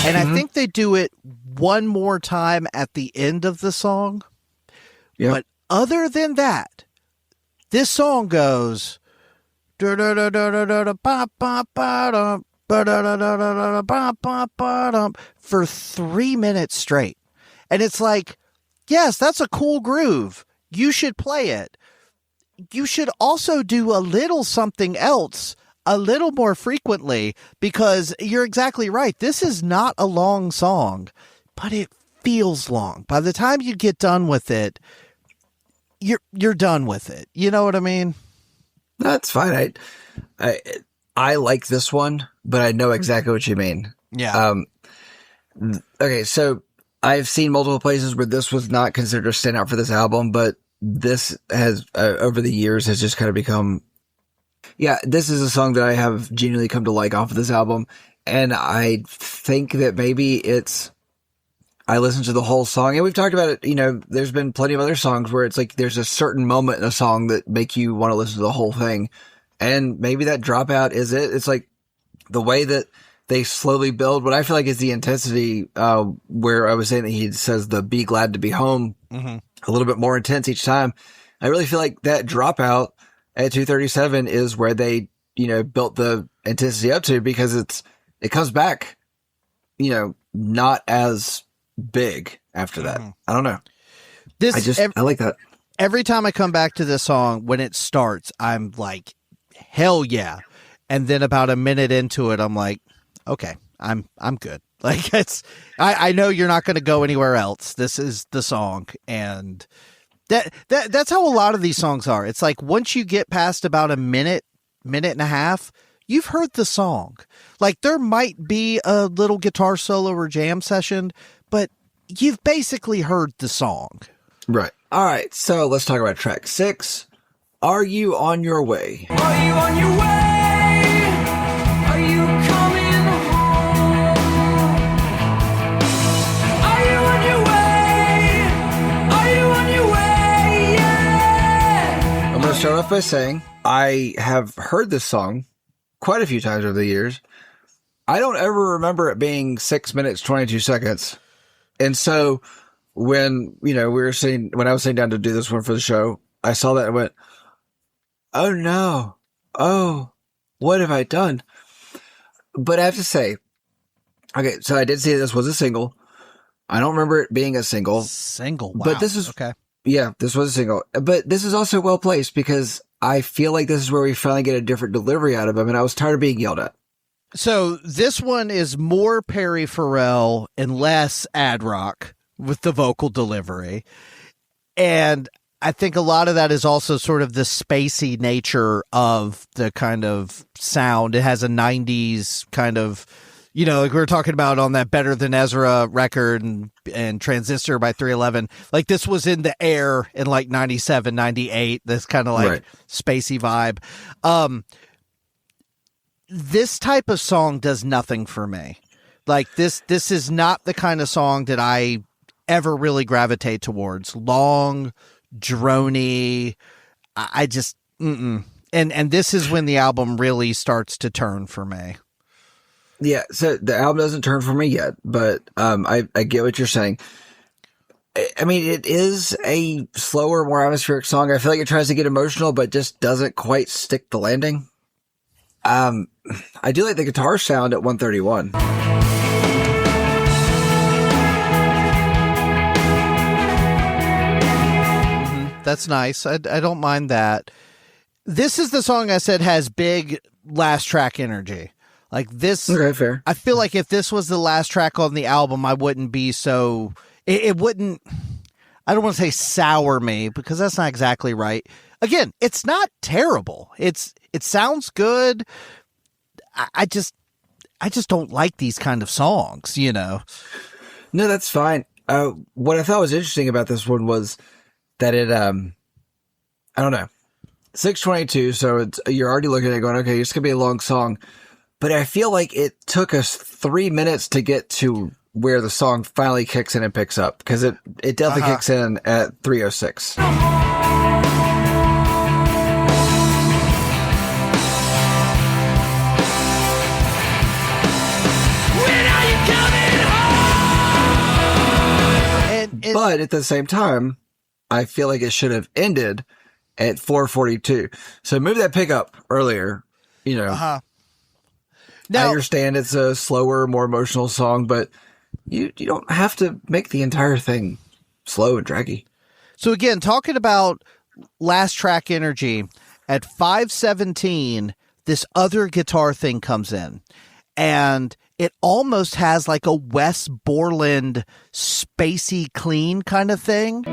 And I think they do it one more time at the end of the song. Yep. But other than that, this song goes for 3 minutes straight. And it's like, yes, that's a cool groove. You should play it. You should also do a little something else a little more frequently, because you're exactly right. This is not a long song, but it feels long. By the time you get done with it, you're done with it. You know what I mean? That's fine. I like this one, but I know exactly what you mean. Yeah. Okay, so I've seen multiple places where this was not considered a standout for this album, but this has over the years has just kind of become. Yeah, this is a song that I have genuinely come to like off of this album, and I think that maybe I listened to the whole song, and we've talked about it, there's been plenty of other songs where it's like there's a certain moment in a song that make you want to listen to the whole thing, and maybe that dropout is it. It's like the way that they slowly build what I feel like is the intensity, where I was saying that he says the be glad to be home, a little bit more intense each time. I really feel like that dropout at 2:37 is where they, built the intensity up to, because it comes back, not as big after that. I don't know. I like that. Every time I come back to this song, when it starts, I'm like, hell yeah. And then about a minute into it, I'm like, okay, I'm good. Like, I know you're not going to go anywhere else. This is the song. And that's how a lot of these songs are. It's like once you get past about a minute and a half, you've heard the song. Like, there might be a little guitar solo or jam session, but you've basically heard the song. Right. All right. So let's talk about track 6. Are You On Your Way? Are you on your way? Are you coming home? Are you on your way? Are you on your way? Yeah. I'm going to start off by saying I have heard this song quite a few times over the years. I don't ever remember it being 6 minutes, 22 seconds. And so when, when I was sitting down to do this one for the show, I saw that and went, oh no. Oh, what have I done? But I have to say, okay, so I did say this was a single. I don't remember it being a single. Single, wow. But this is, okay. Yeah, this was a single. But this is also well placed because I feel like this is where we finally get a different delivery out of him, and I was tired of being yelled at. So this one is more Perry Farrell and less Ad Rock with the vocal delivery. And I think a lot of that is also sort of the spacey nature of the kind of sound. It has a 90s kind of, like we were talking about on that Better Than Ezra record and Transistor by 311. Like this was in the air in like 97, 98, this kind of like spacey vibe. This type of song does nothing for me. Like this is not the kind of song that I ever really gravitate towards. Long, droney. I just, And this is when the album really starts to turn for me. Yeah, so the album doesn't turn for me yet, but I get what you're saying. I mean, it is a slower, more atmospheric song. I feel like it tries to get emotional, but just doesn't quite stick the landing. I do like the guitar sound at 131. That's nice. I don't mind that. This is the song I said has big last track energy. Like this, okay, fair. I feel like if this was the last track on the album, I wouldn't be so, it wouldn't, I don't want to say sour me because that's not exactly right. Again, it's not terrible. It sounds good. I just don't like these kind of songs, No, that's fine. What I thought was interesting about this one was that it, I don't know, 6:22. So you're already looking at it going, okay, it's going to be a long song. But I feel like it took us 3 minutes to get to where the song finally kicks in and picks up, because it definitely kicks in at 3:06. But at the same time, I feel like it should have ended at 4:42. So move that pickup earlier, Now, I understand it's a slower, more emotional song, but you don't have to make the entire thing slow and draggy. So again, talking about last track energy, at 5:17, this other guitar thing comes in, and it almost has like a Wes Borland spacey clean kind of thing.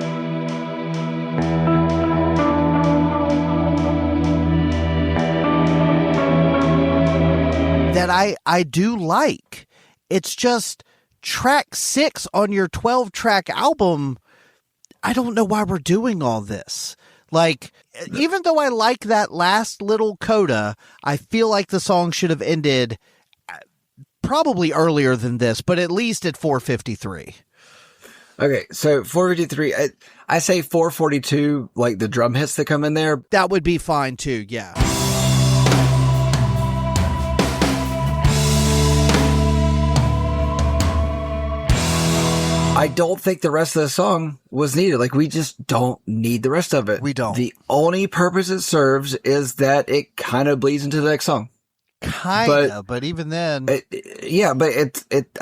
That I do like. It's just track 6 on your 12-track album. I don't know why we're doing all this. Like, even though I like that last little coda, I feel like the song should have ended probably earlier than this, but at least at 4:53. Okay, so 4:53, I say 4:42, like the drum hits that come in there. That would be fine too, yeah. I don't think the rest of the song was needed. Like, we just don't need the rest of it. We don't. The only purpose it serves is that it kind of bleeds into the next song. But even then. I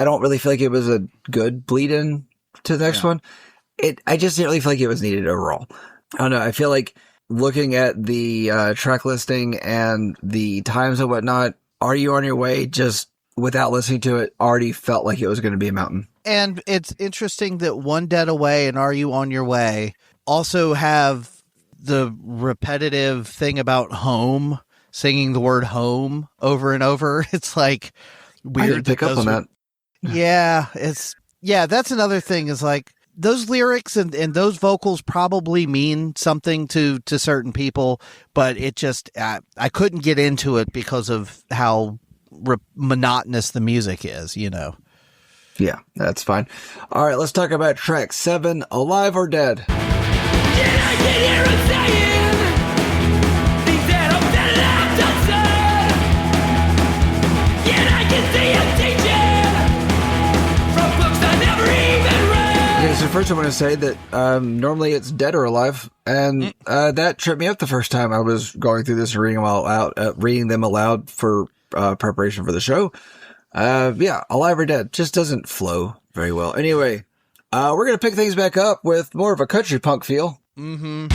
don't really feel like it was a good bleed in to the next one. I just didn't really feel like it was needed overall. I don't know. I feel like looking at the track listing and the times and whatnot, Are You On Your Way, just without listening to it, already felt like it was going to be a mountain. And it's interesting that One Dead Away and Are You On Your Way also have the repetitive thing about home, singing the word home over and over. It's like weird. I didn't pick up on that. Yeah, that's another thing is like those lyrics and those vocals probably mean something to certain people, but it just, I couldn't get into it because of how monotonous the music is, Yeah, that's fine. All right, let's talk about track 7, Alive or Dead. Did I get here and saying things that I'm better left unsaid? Yet I can see you teaching from books I never even read. Okay, so first I want to say that normally it's Dead or Alive, and that tripped me up the first time I was going through this and reading them aloud for preparation for the show. Alive or Dead just doesn't flow very well. Anyway, we're going to pick things back up with more of a country punk feel. Mm-hmm.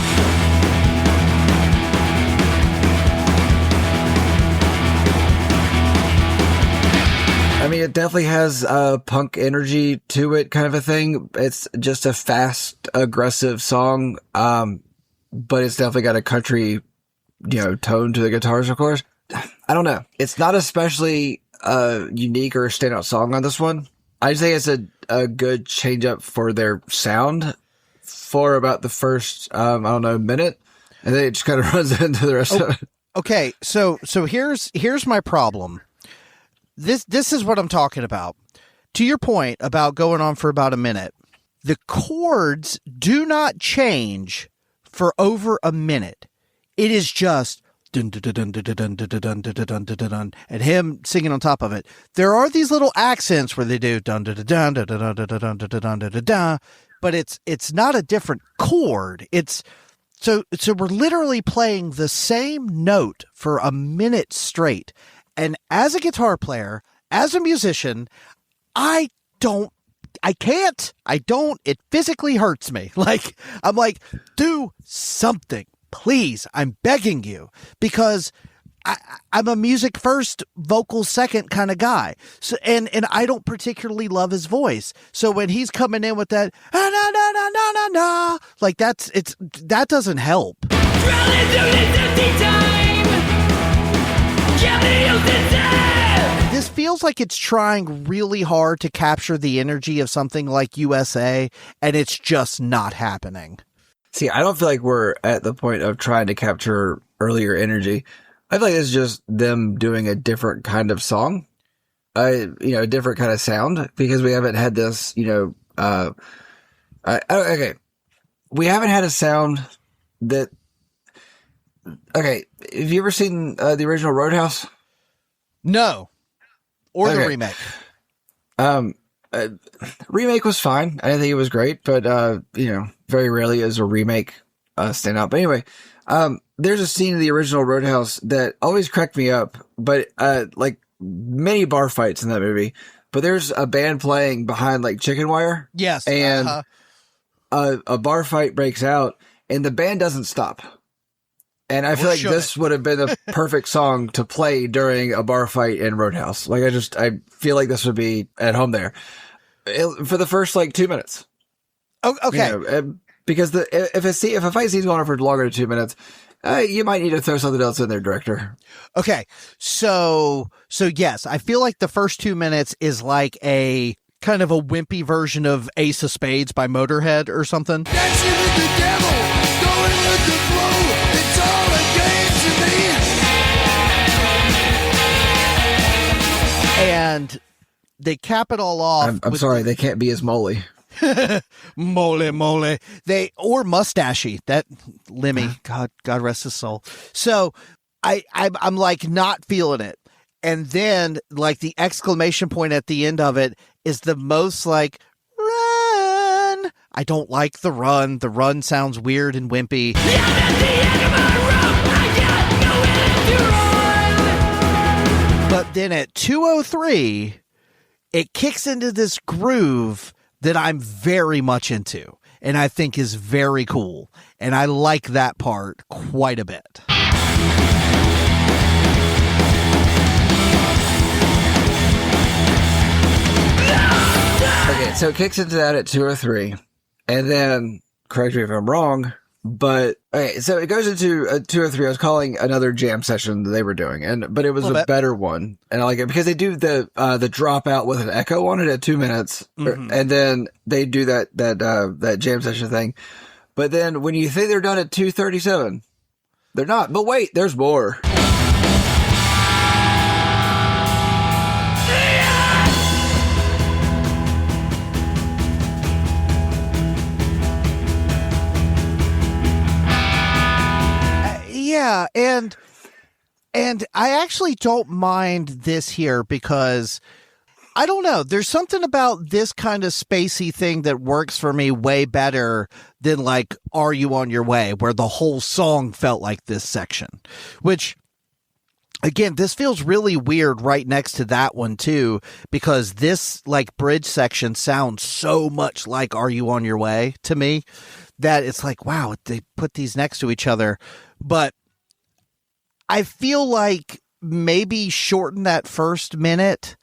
I mean, it definitely has punk energy to it, kind of a thing. It's just a fast, aggressive song, but it's definitely got a country, tone to the guitars, of course. I don't know. It's not especially unique or standout song on this one. I just think it's a good change up for their sound for about the first, minute. And then it just kind of runs into the rest of it. Okay, so here's my problem. This is what I'm talking about. To your point about going on for about a minute, the chords do not change for over a minute. It is just dun dun dun dun dun dun dun dun dun dun dun, and him singing on top of it. There are these little accents where they do dun dun dun dun dun dun dun dun dun dun dun dun, but it's not a different chord. It's so we're literally playing the same note for a minute straight. And as a guitar player, as a musician, I can't. It physically hurts me. Like, I'm like, do something, please. I'm begging you, because I'm a music first, vocal second kind of guy. So, and I don't particularly love his voice. So when he's coming in with that, na na na na na na, like that doesn't help. This feels like it's trying really hard to capture the energy of something like USA, and it's just not happening. See, I don't feel like we're at the point of trying to capture earlier energy. I feel like it's just them doing a different kind of song, a different kind of sound, because we haven't had this, okay. We haven't had a sound that, okay, have you ever seen the original Roadhouse? No. Or the Okay. remake. Remake was fine. I didn't think it was great, but, very rarely is a remake stand out. But anyway, there's a scene in the original Roadhouse that always cracked me up, but like many bar fights in that movie. But there's a band playing behind like chicken wire. Yes. And a bar fight breaks out, and the band doesn't stop. And I feel like this would have been the perfect song to play during a bar fight in Roadhouse. Like, I feel like this would be at home there for the first like 2 minutes. Oh, okay. Because if a fight scene's going on for longer than 2 minutes, you might need to throw something else in there, director. Okay. So yes, I feel like the first 2 minutes is like a kind of a wimpy version of Ace of Spades by Motorhead or something. Dancing with the devil, going with the flow. It's all a game to me. And they cap it all off. I'm sorry, they can't be as moly. Mole. Or mustachy. That Lemmy, God rest his soul. So I'm like not feeling it. And then like the exclamation point at the end of it is the most like, run. I don't like the run. The run sounds weird and wimpy. I'm at the end of my rope. I got nowhere to run. But then at 2:03, it kicks into this groove that I'm very much into and I think is very cool. And I like that part quite a bit. Okay, so it kicks into that at 2 or 3, and then correct me if I'm wrong, but okay, so it goes into 2 or 3. I was calling another jam session that they were doing, but it was a better one, and I like it because they do the dropout with an echo on it at 2 minutes, and then they do that jam session thing. But then when you think they're done at 2:37, they're not. But wait, there's more. Yeah, and I actually don't mind this here because I don't know. There's something about this kind of spacey thing that works for me way better than like Are You On Your Way, where the whole song felt like this section, which again, this feels really weird right next to that one too, because this like bridge section sounds so much like Are You On Your Way to me that it's like, wow, they put these next to each other. But I feel like maybe shorten that first minute,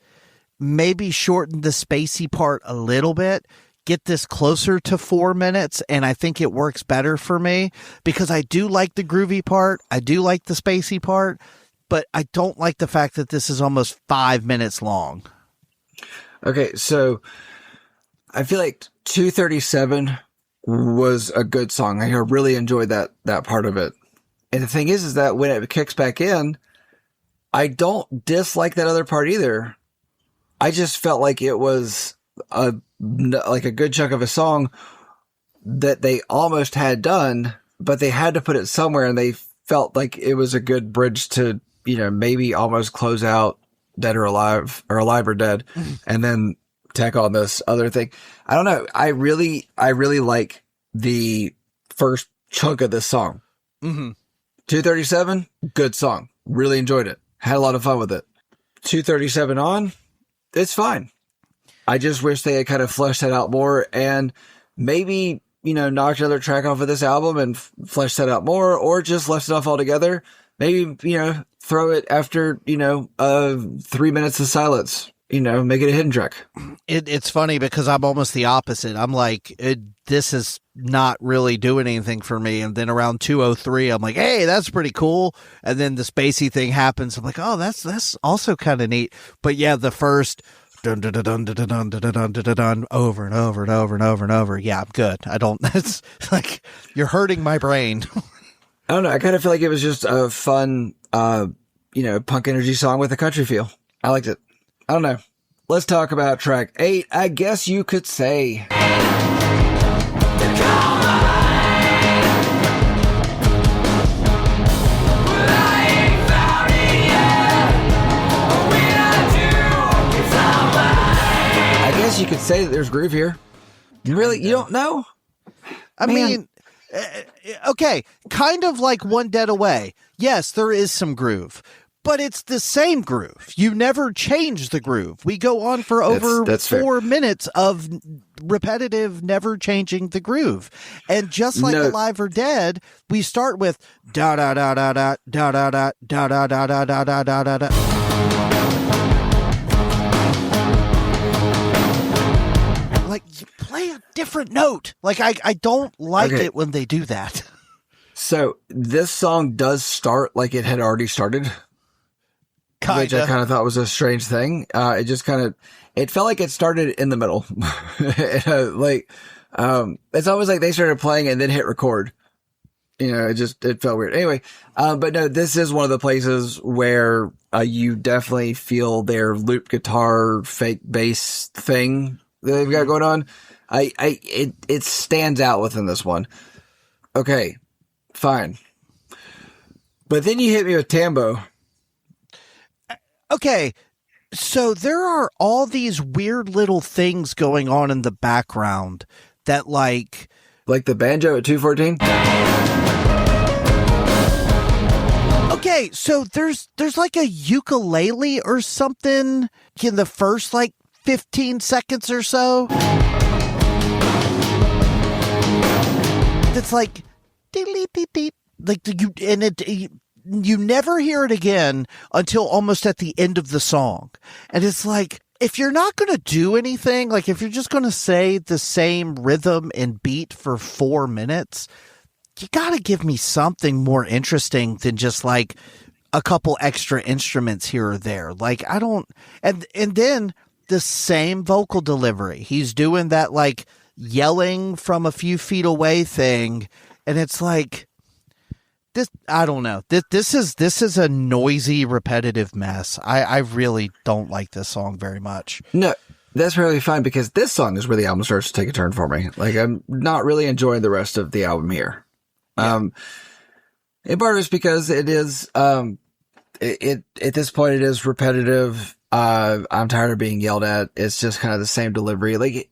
maybe shorten the spacey part a little bit, get this closer to 4 minutes, and I think it works better for me because I do like the groovy part. I do like the spacey part, but I don't like the fact that this is almost 5 minutes long. Okay, so I feel like 237 was a good song. I really enjoyed that part of it. And the thing is that when it kicks back in, I don't dislike that other part either. I just felt like it was a good chunk of a song that they almost had done, but they had to put it somewhere, and they felt like it was a good bridge to, maybe almost close out Dead or Alive or Dead, and then tack on this other thing. I don't know. I really like the first chunk of this song. 237, good song. Really enjoyed it. Had a lot of fun with it. 237 on, it's fine. I just wish they had kind of fleshed that out more, and maybe, knocked another track off of this album and fleshed that out more, or just left it off altogether. Maybe, throw it after, 3 minutes of silence, make it a hidden track. It's funny because I'm almost the opposite. I'm like, this is not really doing anything for me. And then around 2:03, I'm like, hey, that's pretty cool. And then the spacey thing happens. I'm like, oh, that's also kind of neat. But yeah, the first dun dun dun dun dun dun dun dun dun dun over and over and over and over and over. Yeah, I'm good. I don't. It's like you're hurting my brain. I don't know. I kind of feel like it was just a fun, punk energy song with a country feel. I liked it. I don't know. Let's talk about track 8. I guess you could say. I guess you could say that there's groove here. Really? You don't know? I mean, okay, kind of like One Dead Away. Yes, there is some groove, but it's the same groove. You never change the groove. We go on for over that's 4 minutes of repetitive, never changing the groove. And just like Alive or Dead, we start with da da da da da da da da da da da da da da da da da. Like, you play a different note. Like, I don't like it when they do that. So this song does start like it had already started. Kinda. Which I kind of thought was a strange thing. It just it felt like it started in the middle. It's always like they started playing and then hit record. It felt weird. Anyway, but no, this is one of the places where you definitely feel their loop guitar, fake bass thing that they've got going on. It stands out within this one. Okay, fine. But then you hit me with Tambo. Okay, so there are all these weird little things going on in the background that like the banjo at 2:14. Okay, so there's like a ukulele or something in the first 15 seconds or so. That's like you never hear it again until almost at the end of the song. And it's like, if you're not going to do anything, like if you're just going to say the same rhythm and beat for 4 minutes, you got to give me something more interesting than just like a couple extra instruments here or there. Like, I don't, and then the same vocal delivery. He's doing that like yelling from a few feet away thing. And it's like, this, I don't know. This is a noisy, repetitive mess. I really don't like this song very much. No, that's really fine because this song is where the album starts to take a turn for me. Like, I'm not really enjoying the rest of the album here. Yeah. In part it's because it is, it at this point it is repetitive. I'm tired of being yelled at. It's just kind of the same delivery. Like,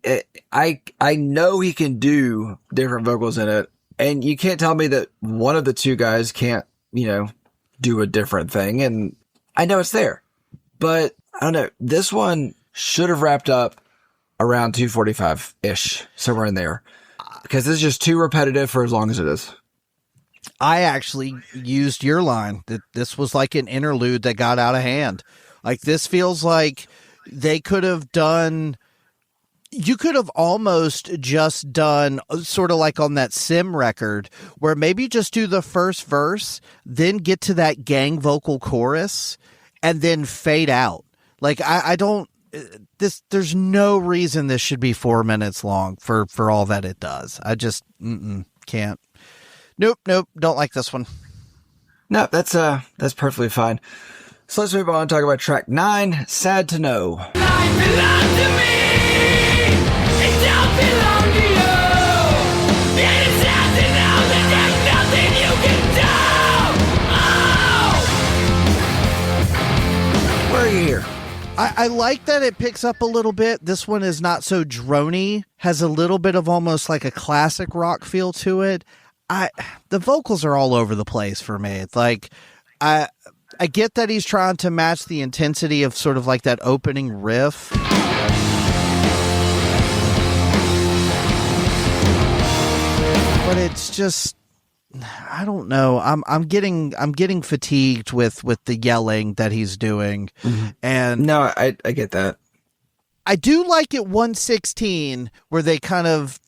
I know he can do different vocals in it. And you can't tell me that one of the two guys can't, do a different thing. And I know it's there, but I don't know. This one should have wrapped up around 2:45-ish, somewhere in there, because this is just too repetitive for as long as it is. I actually used your line that this was like an interlude that got out of hand. Like, this feels like they could have done You could have almost just done sort of like on that Sim record where maybe just do the first verse, then get to that gang vocal chorus and then fade out. Like I don't, there's no reason this should be 4 minutes long for all that it does. I just can't. Nope. Don't like this one. No, that's perfectly fine. So let's move on and talk about track 9, Sad to Know. Life belongs to me. It don't belong to you. And it's sad to know that there's nothing you can do. Oh! Where are you here? I like that it picks up a little bit. This one is not so drony, has a little bit of almost like a classic rock feel to it. The vocals are all over the place for me. It's like, I get that he's trying to match the intensity of sort of like that opening riff. But it's just, I don't know. I'm getting fatigued with the yelling that he's doing. And No, I get that. I do like it 116 where they kind of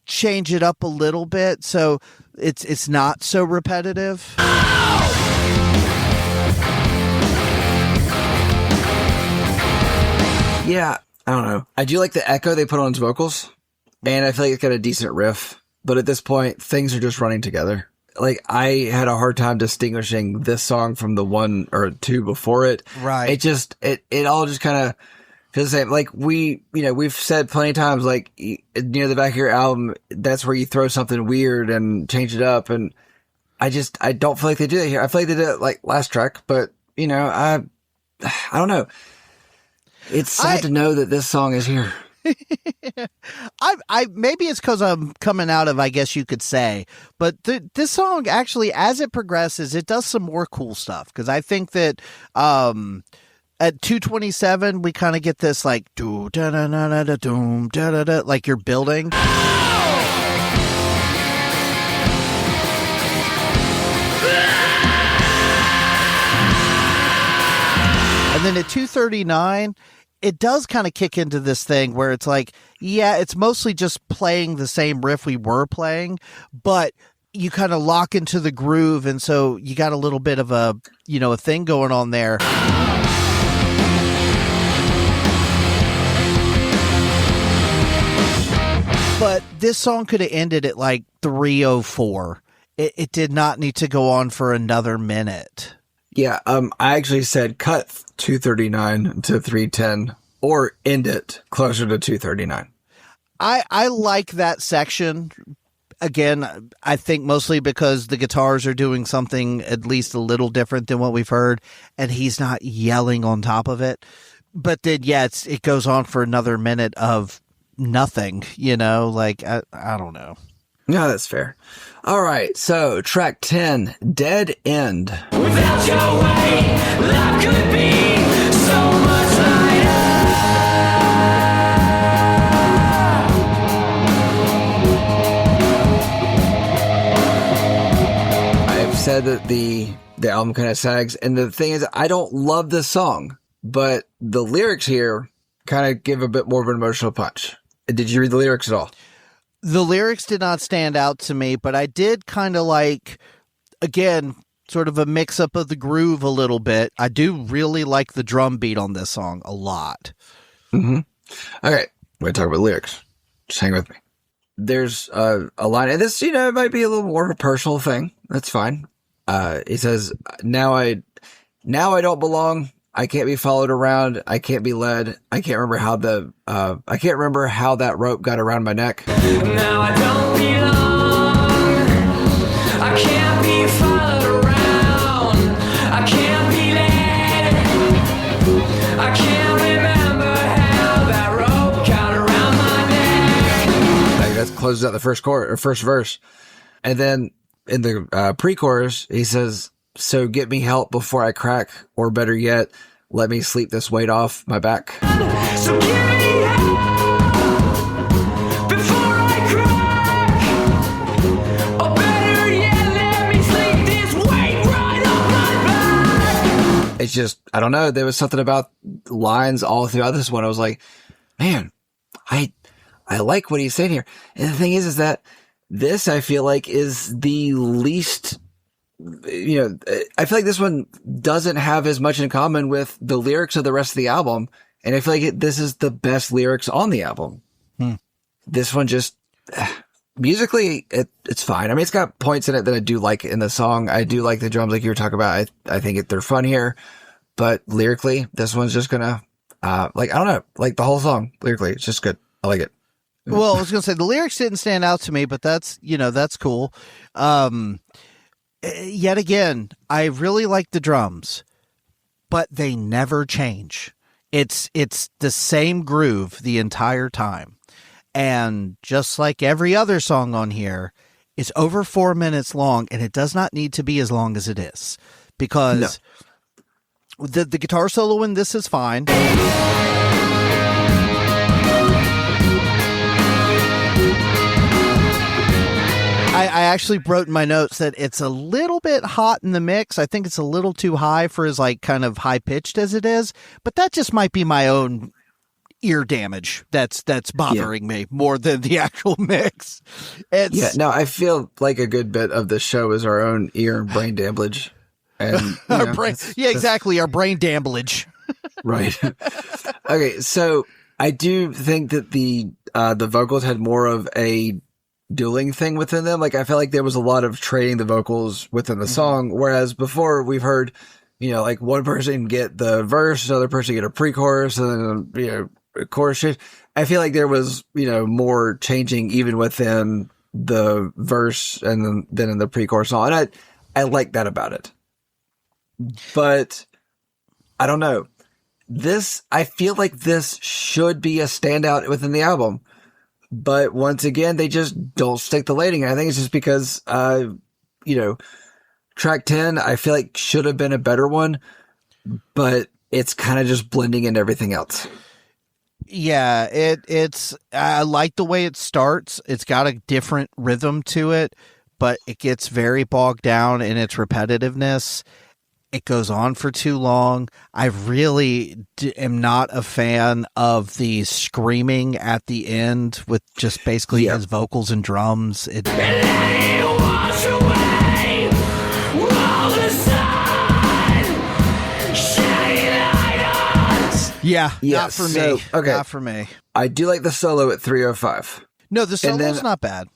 change it up a little bit so it's not so repetitive. Yeah, I don't know. I do like the echo they put on his vocals, and I feel like it's got a decent riff. But at this point, things are just running together. Like, I had a hard time distinguishing this song from the one or two before it. Right. It all just kind of feels the same. Like, we've said plenty of times, like, near the back of your album, that's where you throw something weird and change it up. And I don't feel like they do that here. I feel like they did it like last track, but I don't know. It's sad to know that this song is here. I maybe it's because I'm coming out of, I guess you could say, but this song actually, as it progresses, it does some more cool stuff. Because I think that at 227 we kind of get this like do da da da da da doom da da da, like you're building. And then at 239, it does kind of kick into this thing where it's like, yeah, it's mostly just playing the same riff we were playing, but you kind of lock into the groove. And so you got a little bit of a thing going on there. But this song could have ended at like 3:04. It did not need to go on for another minute. Yeah, I actually said cut 239 to 310 or end it closer to 239. I like that section. Again, I think mostly because the guitars are doing something at least a little different than what we've heard, and he's not yelling on top of it. But then, yeah, it goes on for another minute of nothing, like, I don't know. No, that's fair. All right, so track 10, Dead End. Without your way, life could be so much lighter. I've said that the album kind of sags, and the thing is, I don't love this song, but the lyrics here kind of give a bit more of an emotional punch. Did you read the lyrics at all? The lyrics did not stand out to me, but I did kind of like, again, sort of a mix-up of the groove a little bit. I do really like the drum beat on this song a lot. Mm-hmm. Okay, we're going to talk about lyrics. Just hang with me. There's a line, and this, might be a little more of a personal thing. That's fine. He says, now I don't belong. I can't be followed around. I can't be led. I can't remember how that rope got around my neck. Now I don't belong. I can't be followed around. I can't be led. I can't remember how that rope got around my neck. Like, that closes out the first verse. And then in the pre-chorus, he says, so get me help before I crack, or better yet, let me sleep this weight off my back. So give me help before I crack, or better yet, let me sleep this weight right off my back. It's just, I don't know, there was something about lines all throughout this one. I was like, man, I like what he's saying here. And the thing is that this, I feel like, is the least, I feel like this one doesn't have as much in common with the lyrics of the rest of the album. And I feel like this is the best lyrics on the album. This one just, musically, it's fine. I mean, it's got points in it that I do like in the song. I do like the drums like you were talking about. I think they're fun here. But lyrically, this one's just gonna, I don't know, like the whole song, lyrically, it's just good. I like it. Well, I was going to say the lyrics didn't stand out to me, but that's cool. Yet again, I really like the drums, but they never change. It's the same groove the entire time. And just like every other song on here, it's over 4 minutes long, and it does not need to be as long as it is, because the guitar solo in this is fine. I actually wrote in my notes that it's a little bit hot in the mix. I think it's a little too high for as kind of high pitched as it is, but that just might be my own ear damage that's bothering me more than the actual mix. I feel like a good bit of the show is our own ear and brain damage. And our brain, exactly, our brain damage. Right. Okay, so I do think that the vocals had more of a dueling thing within them. Like, I felt like there was a lot of trading the vocals within the song, whereas before we've heard, like one person get the verse, another person get a pre-chorus, and then, a chorus shit. I feel like there was, more changing even within the verse and then in the pre-chorus and all. And I like that about it. But I don't know. I feel like this should be a standout within the album. But once again, they just don't stick the landing. I think it's just because, track 10, I feel like should have been a better one, but it's kind of just blending into everything else. Yeah, it's, I like the way it starts. It's got a different rhythm to it, but it gets very bogged down in its repetitiveness. It goes on for too long. I really am not a fan of the screaming at the end with just basically his vocals and drums. Not for me. Okay. Not for me. I do like the solo at 3:05. No, the solo's not bad.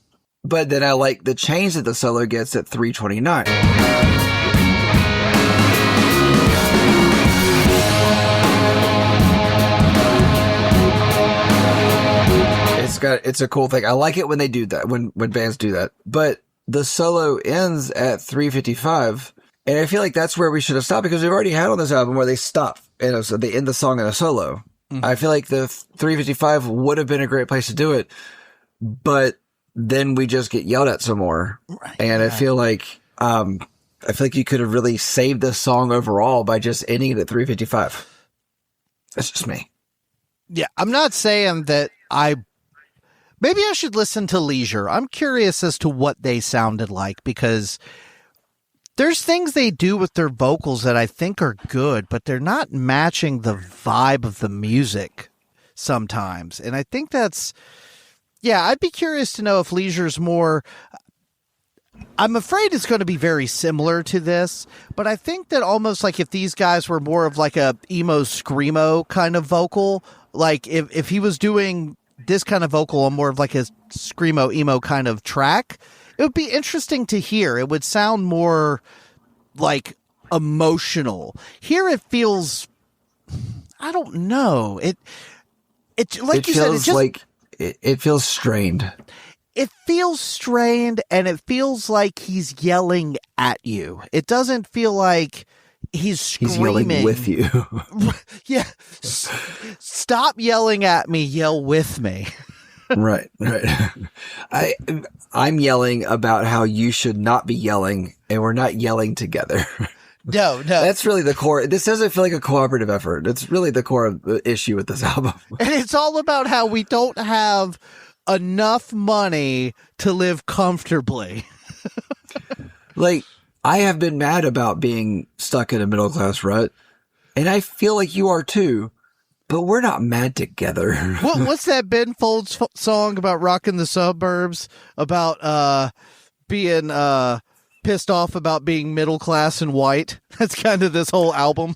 But then I like the change that the solo gets at 3:29. It's a cool thing. I like it when they do that, when bands do that. But the solo ends at 3:55, and I feel like that's where we should have stopped, because we've already had on this album where they stop, so they end the song in a solo. I feel like the 3:55 would have been a great place to do it, but then we just get yelled at some more. Right. And I feel like you could have really saved this song overall by just ending it at 3:55. That's just me. Yeah, I'm not saying that maybe I should listen to Leisure. I'm curious as to what they sounded like, because there's things they do with their vocals that I think are good, but they're not matching the vibe of the music sometimes. And I think I'd be curious to know if Leisure's more, I'm afraid it's going to be very similar to this, but I think that almost like if these guys were more of like a emo screamo kind of vocal, like if he was doing this kind of vocal on more of like a screamo emo kind of track, it would be interesting to hear. It would sound more like emotional. Here it feels, I don't know. It like you said, it just, like it feels strained. It feels strained, and it feels like he's yelling at you. It doesn't feel like he's screaming. He's yelling with you. Yeah. Stop yelling at me. Yell with me. Right. I'm yelling about how you should not be yelling, and we're not yelling together. No. That's really the core. This doesn't feel like a cooperative effort. It's really the core of the issue with this album. And it's all about how we don't have enough money to live comfortably. Like, I have been mad about being stuck in a middle class rut, and I feel like you are too. but we're not mad together. What's that Ben Folds song about rocking the suburbs, about being pissed off about being middle class and white? That's kind of this whole album.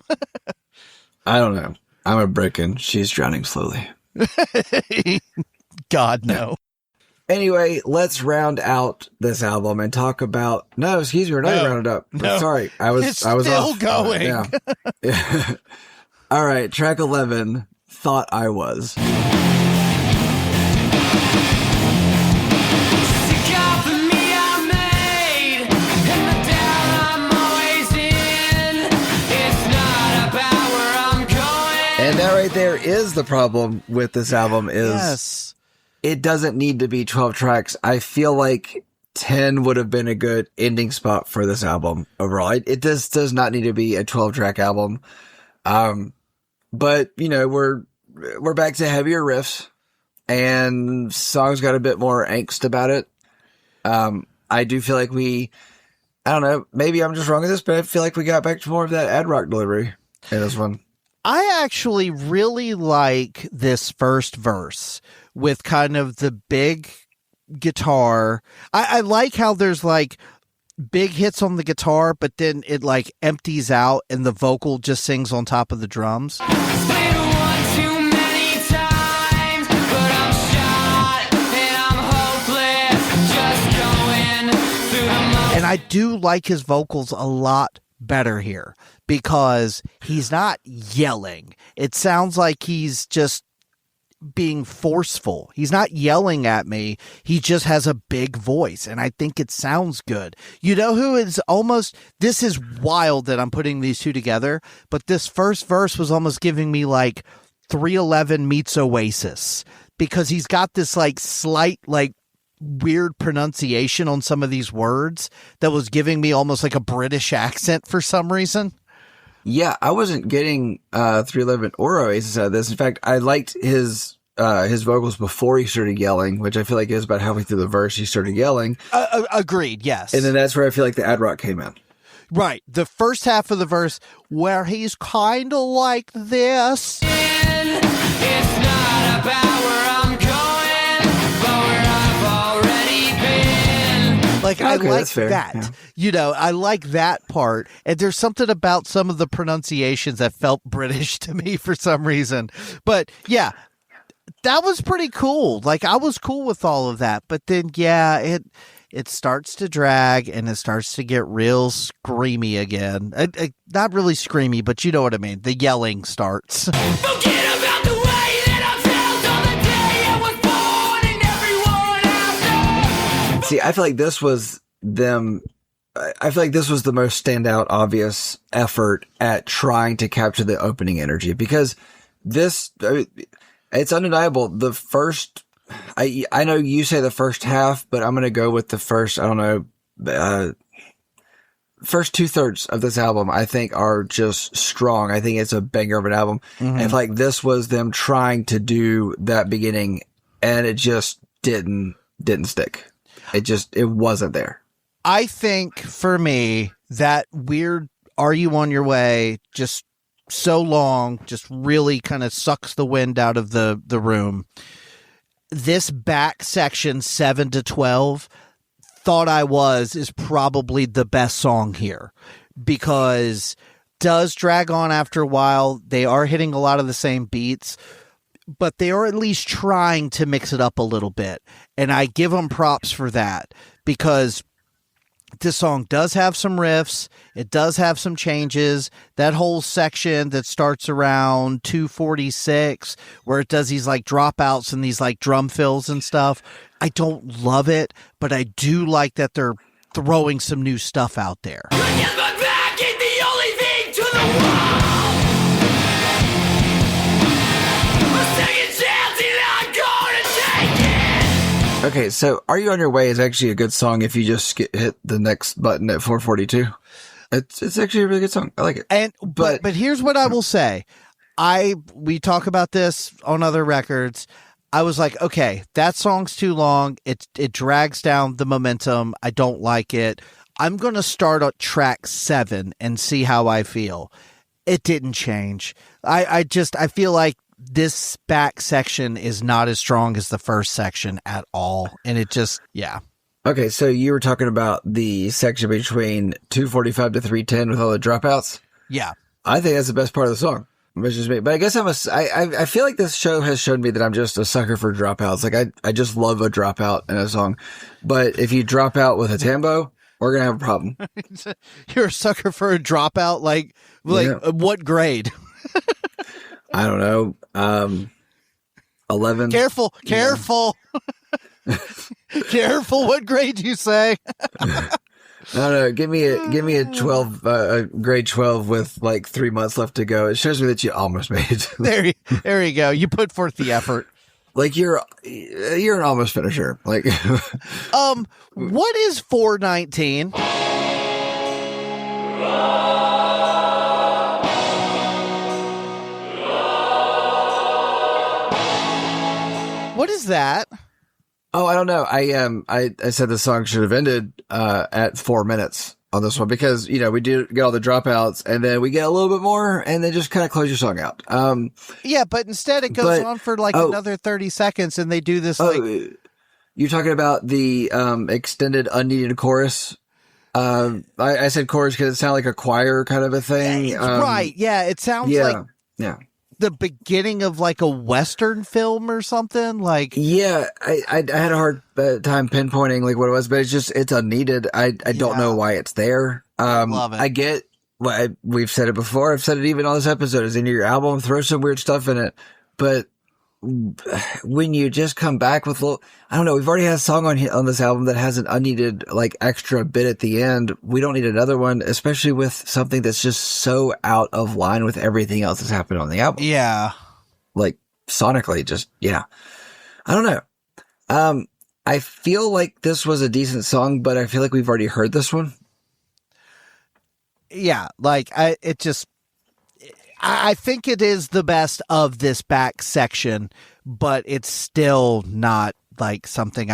I don't know. I'm a Brickin'. She's drowning slowly. God, no. Anyway, let's round out this album and talk about. No, excuse me, we're not rounded up. No. Sorry, I was It's still still going. Yeah. All right, track 11. Thought I Was. Stick out for me I made, and the down I'm always in. It's not about where I'm going. And that right there is the problem with this album. Is Yes. It doesn't need to be 12 tracks. I feel like 10 would have been a good ending spot for this album overall. It just does not need to be a 12 track album. But you know, we're back to heavier riffs and songs got a bit more angst about it. I do feel like I don't know, maybe I'm just wrong with this, but I feel like we got back to more of that ad rock delivery in this one. I actually really like this first verse with kind of the big guitar. I like how there's like big hits on the guitar, but then it like empties out and the vocal just sings on top of the drums. It's been one too many times, but I'm shot and I'm hopeless, just going through the motions. And I do like his vocals a lot better here because he's not yelling. It sounds like he's just being forceful. He's not yelling at me. He just has a big voice, and I think it sounds good. You know who is almost... This is wild that I'm putting these two together, but this first verse was almost giving me like 311 meets Oasis, because he's got this like slight like weird pronunciation on some of these words that was giving me almost like a British accent for some reason. Yeah, I wasn't getting 311 or Oasis out of this. In fact, I liked his vocals before he started yelling, which I feel like is about halfway through the verse he started yelling. Agreed, yes. And then that's where I feel like the ad rock came in. Right. The first half of the verse where he's kind of like this. It's not about where I'm going, but where I've already been. Like, I Okay, like that's fair. that. Yeah. You know, I like that part. And there's something about some of the pronunciations that felt British to me for some reason. But yeah, that was pretty cool. Like, I was cool with all of that. But then, yeah, it starts to drag and it starts to get real screamy again. Not really screamy, but you know what I mean. The yelling starts. Forget about the way that I felt on the day I was born and everyone I know. See, I feel like this was them. I feel like this was the most standout, obvious effort at trying to capture the opening energy, because this, it's undeniable. The first, I know you say the first half, but I'm going to go with the first, I don't know, first 2/3 of this album, I think are just strong. I think it's a banger of an album. And I feel like this was them trying to do that beginning, and it just didn't stick. It wasn't there. I think for me, that weird "Are You on Your way" just so long, just really kind of sucks the wind out of the room. This back section 7 to 12, Thought I Was, is probably the best song here, because does drag on after a while. They are hitting a lot of the same beats, but they are at least trying to mix it up a little bit. And I give them props for that, because this song does have some riffs. It does have some changes. That whole section that starts around 2:46, where it does these like dropouts and these like drum fills and stuff, I don't love it, but I do like that they're throwing some new stuff out there. Yes, my back ain't the only thing to the wall. A second chance and I'm gonna take it. Okay, so "Are You on Your way" is actually a good song if you just hit the next button at 442. It's actually a really good song. I like it. And but here's what I will say. We talk about this on other records. I was like, okay, that song's too long. It drags down the momentum. I don't like it. I'm going to start at track 7 and see how I feel. It didn't change. I feel like this back section is not as strong as the first section at all. And it just, yeah. Okay, so you were talking about the section between 245 to 310 with all the dropouts. Yeah. I think that's the best part of the song. Which is me. But I guess I feel like this show has shown me that I'm just a sucker for dropouts. Like I just love a dropout in a song. But if you drop out with a tambo, we're going to have a problem. You're a sucker for a dropout? Like what grade? I don't know. 11. Careful. Careful, what grade you say? I don't know. Give me a 12, a grade 12 with like 3 months left to go. It shows me that you almost made it. There you go. You put forth the effort. Like you're an almost finisher. Like, what is 419? What is that? Oh, I don't know. I said the song should have ended at 4 minutes on this one because, you know, we do get all the dropouts and then we get a little bit more and then just kind of close your song out. Yeah, but instead it goes on for like another 30 seconds and they do this you're talking about the extended unneeded chorus. I said chorus because it sounded like a choir kind of a thing. Right. Yeah. It sounds like the beginning of like a Western film or something. Like, yeah, I had a hard time pinpointing like what it was, but it's unneeded. I don't know why it's there. Love it. I get we've said it before. I've said it even on this episode is in your album, throw some weird stuff in it. But when you just come back with I don't know, we've already had a song on this album that has an unneeded like extra bit at the end. We don't need another one, especially with something that's just so out of line with everything else that's happened on the album. Yeah. Like sonically, I don't know. I feel like this was a decent song, but I feel like we've already heard this one. Yeah. Like I think it is the best of this back section, but it's still not like something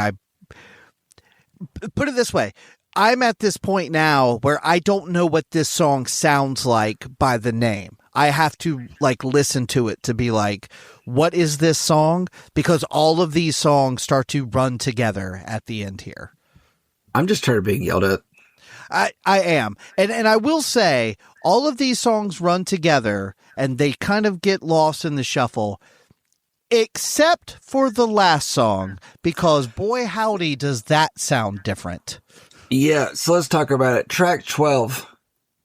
put it this way. I'm at this point now where I don't know what this song sounds like by the name. I have to like listen to it to be like, what is this song? Because all of these songs start to run together at the end here. I'm just tired of being yelled at. I am. And I will say all of these songs run together and they kind of get lost in the shuffle, except for the last song, because boy, howdy, does that sound different. Yeah. So let's talk about it. Track 12,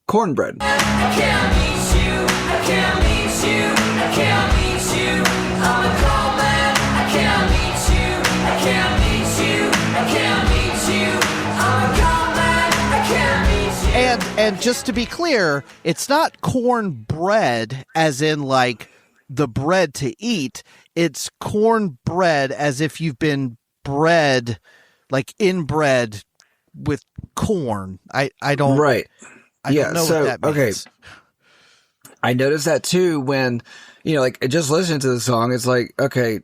Cornbread. I can't meet you. I can't meet you. I can't meet you. I'm a cold man. I can't meet you. I can't meet you. I can't meet you. I'm a cold man. I can't meet you. And just to be clear, it's not cornbread as in like the bread to eat. It's cornbread as if you've been bred, like inbred with corn. I don't. Right. I don't know what that means. Okay. I noticed that too when, you know, like just listening to the song, it's like, okay,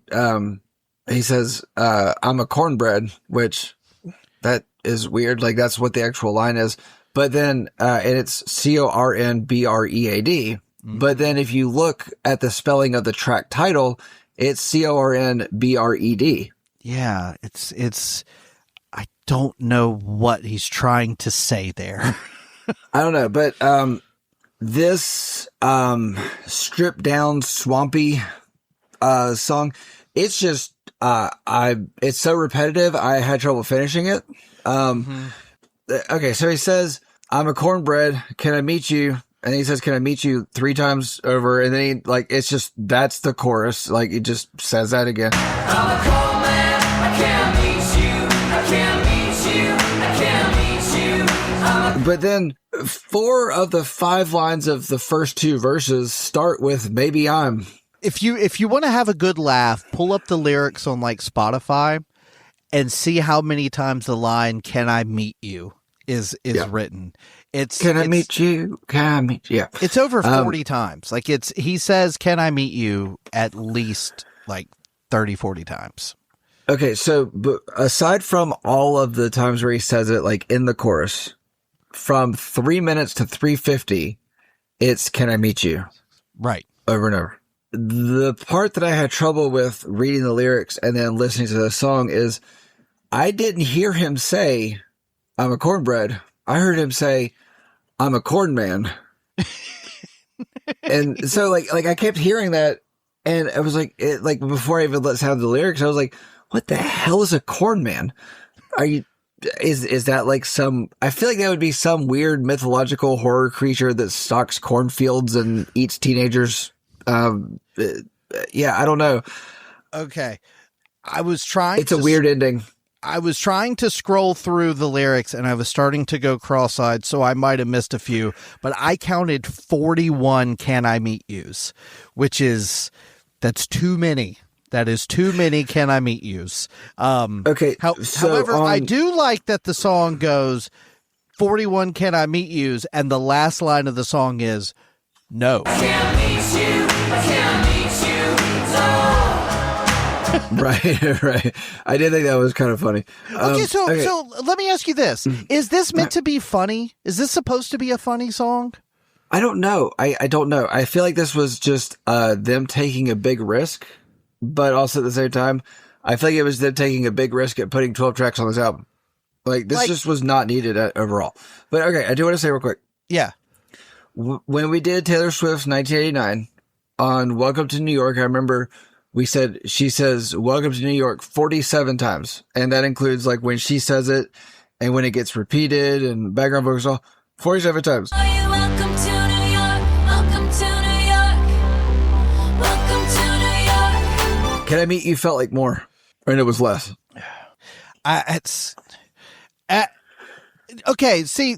he says, I'm a cornbread, which that is weird. Like that's what the actual line is. But then, and it's cornbread. Mm-hmm. But then if you look at the spelling of the track title, it's cornbred. Yeah. It's, I don't know what he's trying to say there. I don't know, but, this, stripped down swampy, song, it's just, it's so repetitive. I had trouble finishing it. Okay. So he says, I'm a cornbread. Can I meet you? And he says, can I meet you 3 times over? And then he like, it's just, that's the chorus. Like he just says that again. I'm a cold man. I can't meet you. I can't meet you. I can't meet you. But then 4 of the 5 lines of the first 2 verses start with maybe I'm. If you want to have a good laugh, pull up the lyrics on like Spotify and see how many times the line "Can I meet you" is written. Can I meet you? Can I meet you? Yeah. It's over 40 times. Like he says "Can I meet you" at least like 30, 40 times. Okay, so but aside from all of the times where he says it like in the chorus, from 3 minutes to 3:50, it's "Can I meet you?" Right. Over and over. the part that I had trouble with reading the lyrics and then listening to the song is I didn't hear him say, I'm a cornbread. I heard him say, I'm a corn man. And so like I kept hearing that, and I was like, before I even let sound the lyrics, I was like, what the hell is a corn man? Is that like I feel like that would be some weird mythological horror creature that stalks cornfields and eats teenagers. Yeah, I don't know. Okay. It's a weird ending. I was trying to scroll through the lyrics and I was starting to go cross-eyed, so I might have missed a few, but I counted 41 Can I Meet Yous, that's too many. That is too many Can I Meet Yous. Okay. However, I do like that the song goes 41 Can I Meet Yous, and the last line of the song is no. I can't meet you. I can't meet you. No. Right. I did think that was kind of funny. So let me ask you this. Is this meant to be funny? Is this supposed to be a funny song? I don't know. I don't know. I feel like this was just them taking a big risk, but also at the same time, I feel like it was them taking a big risk at putting 12 tracks on this album. This just was not needed overall. But okay, I do want to say real quick. Yeah. When we did Taylor Swift's 1989 on Welcome to New York, I remember she says Welcome to New York 47 times. And that includes like when she says it and when it gets repeated and background vocals, all 47 times. Are you welcome to New York? Welcome to New York. Welcome to New York. Can I Meet You felt like more, and it was less. Okay. See,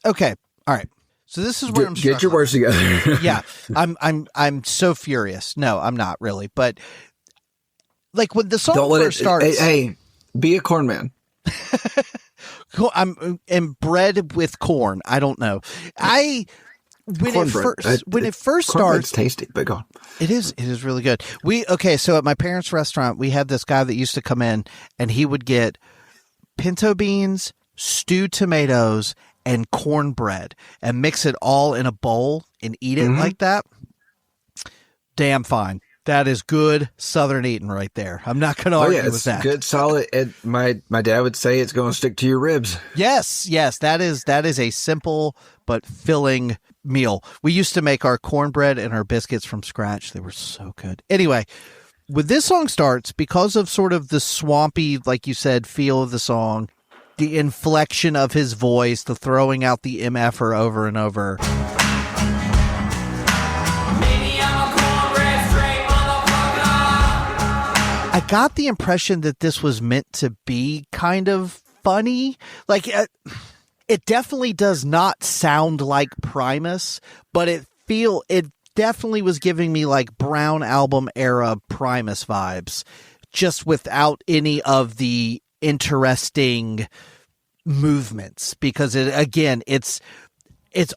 okay. All right. So this is where I'm get your words together. Yeah, I'm so furious. No, I'm not really, but like when the song first starts, hey, be a corn man. I'm bred with corn. I don't know. When it first starts, tasty. But go on. It is really good. So at my parents' restaurant, we had this guy that used to come in, and he would get pinto beans, stewed tomatoes, and cornbread, and mix it all in a bowl and eat it like that. Damn fine. That is good Southern eating right there. I'm not going to argue with that. Good, solid. My dad would say it's going to stick to your ribs. Yes. That is a simple but filling meal. We used to make our cornbread and our biscuits from scratch. They were so good. Anyway, when this song starts, because of sort of the swampy, like you said, feel of the song, the inflection of his voice, the throwing out the MF'er over and over. I got the impression that this was meant to be kind of funny. Like, it definitely does not sound like Primus, but it definitely was giving me like Brown Album era Primus vibes, just without any of the interesting movements, because it's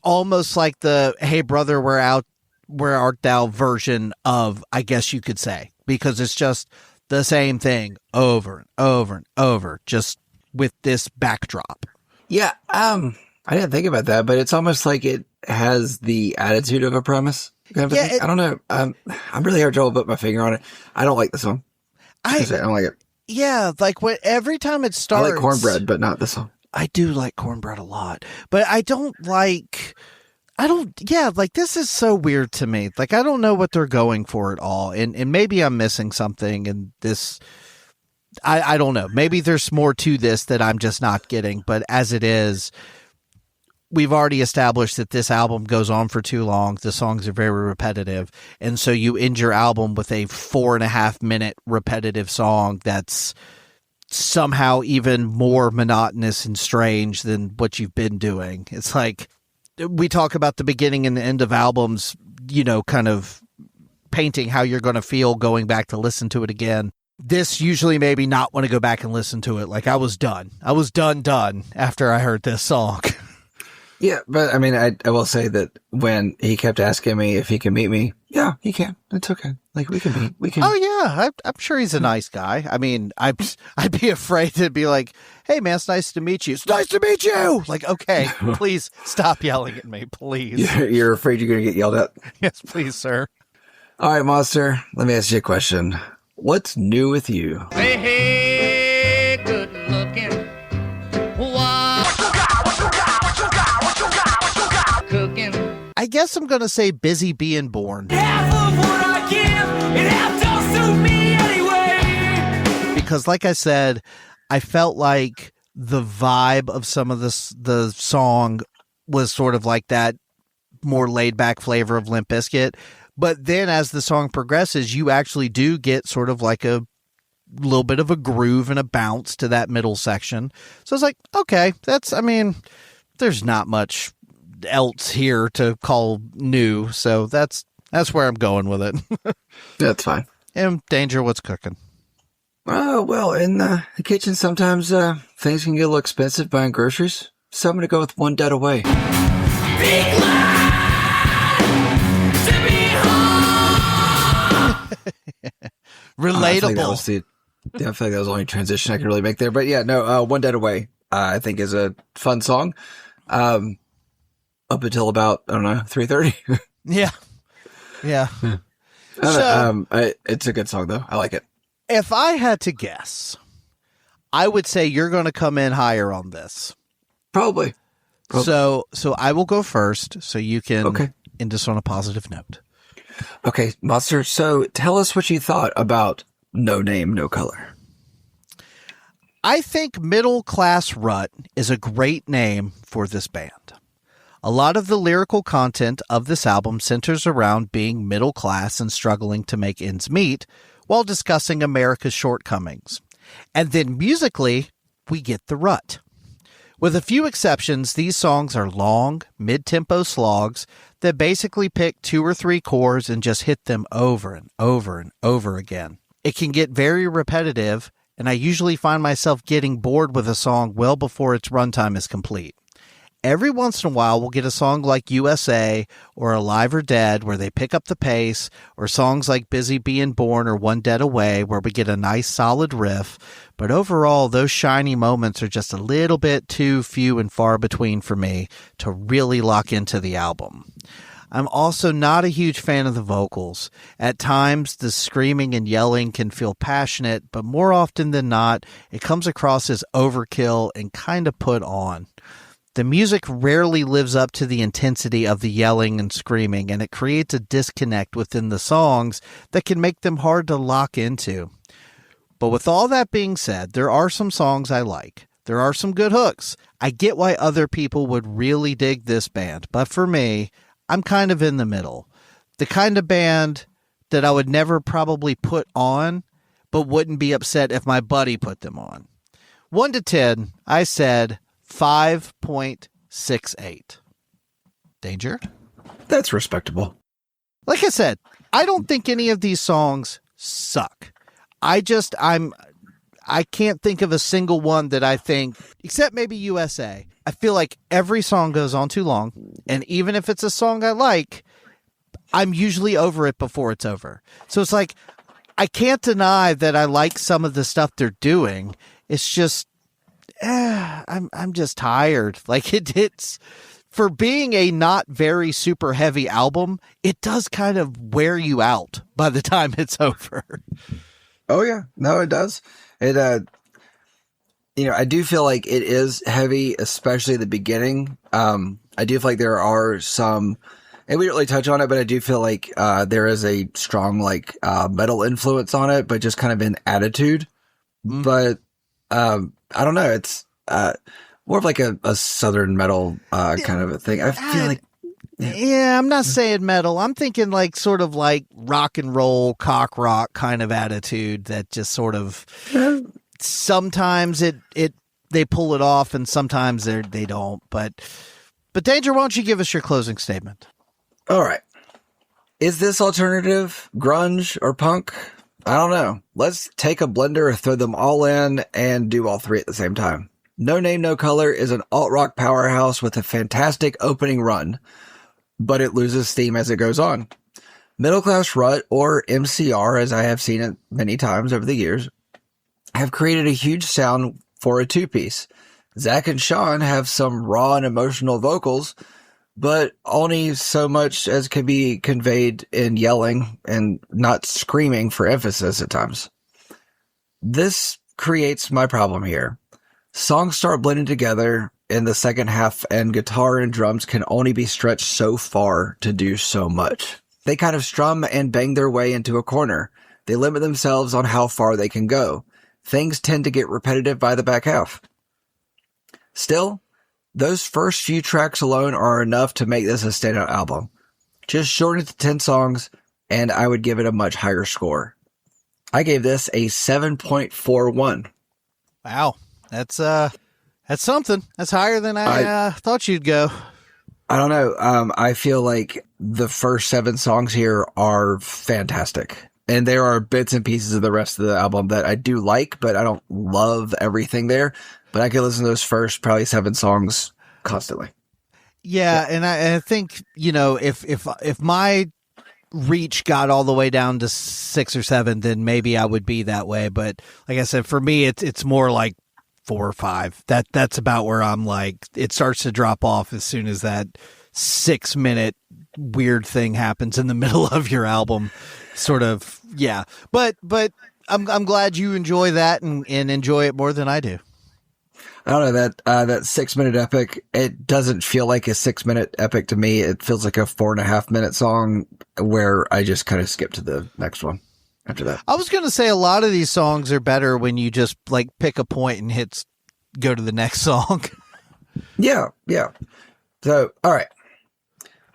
almost like the "Hey brother, where art thou" version of, I guess you could say, because it's just the same thing over and over and over, just with this backdrop. Yeah, I didn't think about that, but it's almost like it has the attitude of a Primus. I don't know. I'm really having trouble putting my finger on it. I don't like the song. I don't like it. Yeah, like every time it starts, I like cornbread, but not this song. I do like cornbread a lot, but this is so weird to me. Like, I don't know what they're going for at all. And maybe I'm missing something in this. I don't know. Maybe there's more to this that I'm just not getting, but as it is, we've already established that this album goes on for too long. The songs are very repetitive. And so you end your album with a 4.5 minute repetitive song that's somehow even more monotonous and strange than what you've been doing. It's like, we talk about the beginning and the end of albums, kind of painting how you're going to feel going back to listen to it again. This usually made me not want to go back and listen to it. Like, I was done after I heard this song. Yeah, but I mean, I will say that when he kept asking me if he can meet me, yeah, he can. It's okay. Like, we can meet. We can. Oh yeah, I'm sure he's a nice guy. I mean, I'd be afraid to be like, "Hey man, it's nice to meet you." It's nice to meet you. Like, okay, please stop yelling at me, please. You're afraid you're going to get yelled at. Yes, please, sir. All right, Monster, let me ask you a question. What's new with you? Hey, good looking. What you got? Cooking. I guess I'm going to say Busy Being Born. Half of what I give, and half don't suit me anyway. Because like I said, I felt like the vibe of some of the song was sort of like that more laid back flavor of Limp Bizkit. But then as the song progresses, you actually do get sort of like a little bit of a groove and a bounce to that middle section. So it's like, okay, there's not much else here to call new. So that's where I'm going with it. That's fine. And Danger, what's cooking? Well, in the kitchen, sometimes things can get a little expensive buying groceries. So I'm going to go with One Dead Away. Be glad to be home. Relatable. I feel like that was the only transition I could really make there. But yeah, no, One Dead Away, I think is a fun song. Up until about, I don't know, 3:30. Yeah. It's a good song though. I like it. If I had to guess, I would say you're going to come in higher on this. Probably. So I will go first so you can end us on a positive note. Okay, Monster. So tell us what you thought about No Name, No Color. I think Middle Class Rut is a great name for this band. A lot of the lyrical content of this album centers around being middle class and struggling to make ends meet while discussing America's shortcomings. And then musically, we get the rut. With a few exceptions, these songs are long, mid-tempo slogs that basically pick 2 or 3 chords and just hit them over and over and over again. It can get very repetitive, and I usually find myself getting bored with a song well before its runtime is complete. Every once in a while, we'll get a song like USA or Alive or Dead where they pick up the pace, or songs like Busy Being Born or One Dead Away where we get a nice solid riff. But overall, those shiny moments are just a little bit too few and far between for me to really lock into the album. I'm also not a huge fan of the vocals. At times, the screaming and yelling can feel passionate, but more often than not, it comes across as overkill and kind of put on. The music rarely lives up to the intensity of the yelling and screaming, and it creates a disconnect within the songs that can make them hard to lock into. But with all that being said, there are some songs I like. There are some good hooks. I get why other people would really dig this band, but for me, I'm kind of in the middle. The kind of band that I would never probably put on, but wouldn't be upset if my buddy put them on. 1 to 10, I said 5.68. Danger? That's respectable. Like I said, I don't think any of these songs suck. I can't think of a single one that I think, except maybe USA. I feel like every song goes on too long, and even if it's a song I like, I'm usually over it before it's over. So it's like, I can't deny that I like some of the stuff they're doing. It's just, I'm just tired. Like it's for being a not very super heavy album, it does kind of wear you out by the time it's over. Oh yeah, no, it does. It, I do feel like it is heavy, especially the beginning. I do feel like there are some, and we didn't really touch on it, but I do feel like there is a strong metal influence on it, but just kind of in attitude. Mm-hmm. But I don't know. It's more of like a southern metal kind of a thing. I feel like. Yeah, I'm not saying metal. I'm thinking like sort of like rock and roll, cock rock kind of attitude that just sort of sometimes they pull it off and sometimes they don't. But Danger, why don't you give us your closing statement? All right. Is this alternative, grunge, or punk? I don't know. Let's take a blender, throw them all in, and do all three at the same time. No Name, No Color is an alt-rock powerhouse with a fantastic opening run, but it loses steam as it goes on. Middle Class Rut, or MCR, as I have seen it many times over the years, have created a huge sound for a two-piece. Zach and Sean have some raw and emotional vocals, but only so much as can be conveyed in yelling and not screaming for emphasis at times. This creates my problem here. Songs start blending together in the second half, and guitar and drums can only be stretched so far to do so much. They kind of strum and bang their way into a corner. They limit themselves on how far they can go. Things tend to get repetitive by the back half. Still, those first few tracks alone are enough to make this a standout album. Just shorten it to 10 songs, and I would give it a much higher score. I gave this a 7.41. Wow. That's something. That's higher than I thought you'd go. I don't know. I feel like the first 7 songs here are fantastic. And there are bits and pieces of the rest of the album that I do like, but I don't love everything there. But I could listen to those first probably 7 songs constantly. Yeah, and I think, if my reach got all the way down to 6 or 7, then maybe I would be that way. But like I said, for me, it's more like 4 or 5. That's about where I'm like, it starts to drop off as soon as that 6-minute weird thing happens in the middle of your album. Sort of, yeah. But I'm glad you enjoy that and enjoy it more than I do. I don't know, that 6-minute epic, it doesn't feel like a 6-minute epic to me. It feels like a 4.5-minute song where I just kind of skip to the next one after that. I was going to say a lot of these songs are better when you just like pick a point and go to the next song. Yeah. So, all right.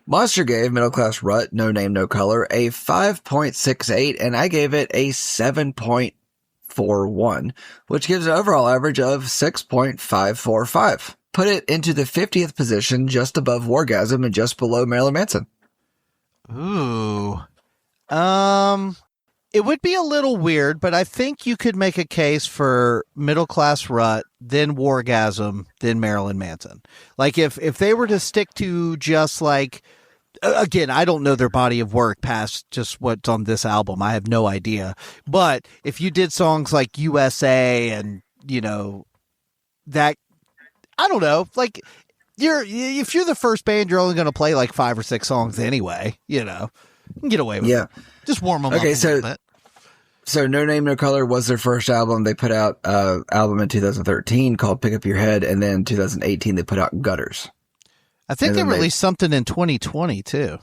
Monster gave Middle Class Rut, No Name, No Color, a 5.68, and I gave it a 7.41, which gives an overall average of 6.545. Put it into the 50th position, just above Wargasm and just below Marilyn Manson. Ooh. It would be a little weird, but I think you could make a case for Middle Class Rut, then Wargasm, then Marilyn Manson. Like if they were to stick to just like, again, I don't know their body of work past just what's on this album. I have no idea. But if you did songs like USA and, that, I don't know, like if you're the first band, you're only going to play like 5 or 6 songs anyway, you can get away with it. Just warm them up a little bit. So No Name, No Color was their first album. They put out an album in 2013 called Pick Up Your Head, and then 2018 they put out Gutters. I think they released something in 2020 too.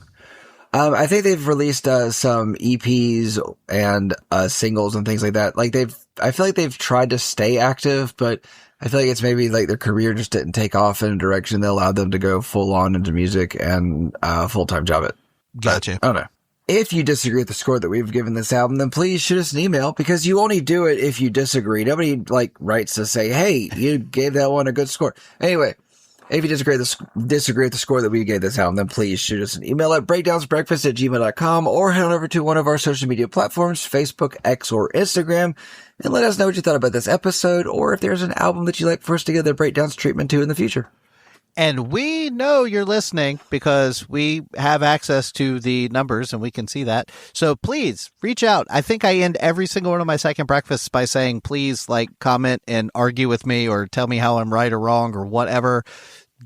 I think they've released some EPs and singles and things like that. Like I feel like they've tried to stay active, but I feel like it's maybe like their career just didn't take off in a direction that allowed them to go full on into music and full-time job it. Gotcha. I don't know. If you disagree with the score that we've given this album, then please shoot us an email, because you only do it if you disagree. Nobody writes to say, hey, you gave that one a good score. Anyway, if you disagree with the score that we gave this album, then please shoot us an email at breakdownsbreakfast@gmail.com, or head on over to one of our social media platforms, Facebook, X, or Instagram, and let us know what you thought about this episode, or if there's an album that you'd like for us to give the breakdowns treatment to in the future. And we know you're listening because we have access to the numbers and we can see that. So please reach out. I think I end every single one of my second breakfasts by saying, please comment and argue with me or tell me how I'm right or wrong or whatever.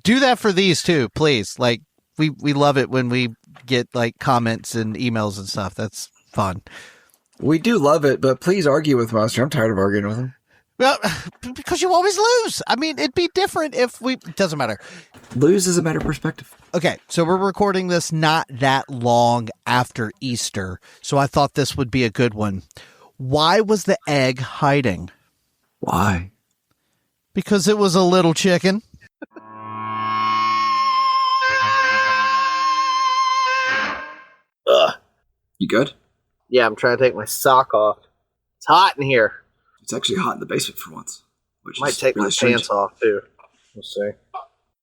Do that for these too, please. We love it when we get comments and emails and stuff. That's fun. We do love it, but please argue with Monster. I'm tired of arguing with him. Well, because you always lose. I mean, it'd be different if doesn't matter. Lose is a matter of perspective. Okay, so we're recording this not that long after Easter, so I thought this would be a good one. Why was the egg hiding? Why? Because it was a little chicken. Ugh. You good? Yeah, I'm trying to take my sock off. It's hot in here. It's actually hot in the basement for once. Which might take my pants off, too. We'll see.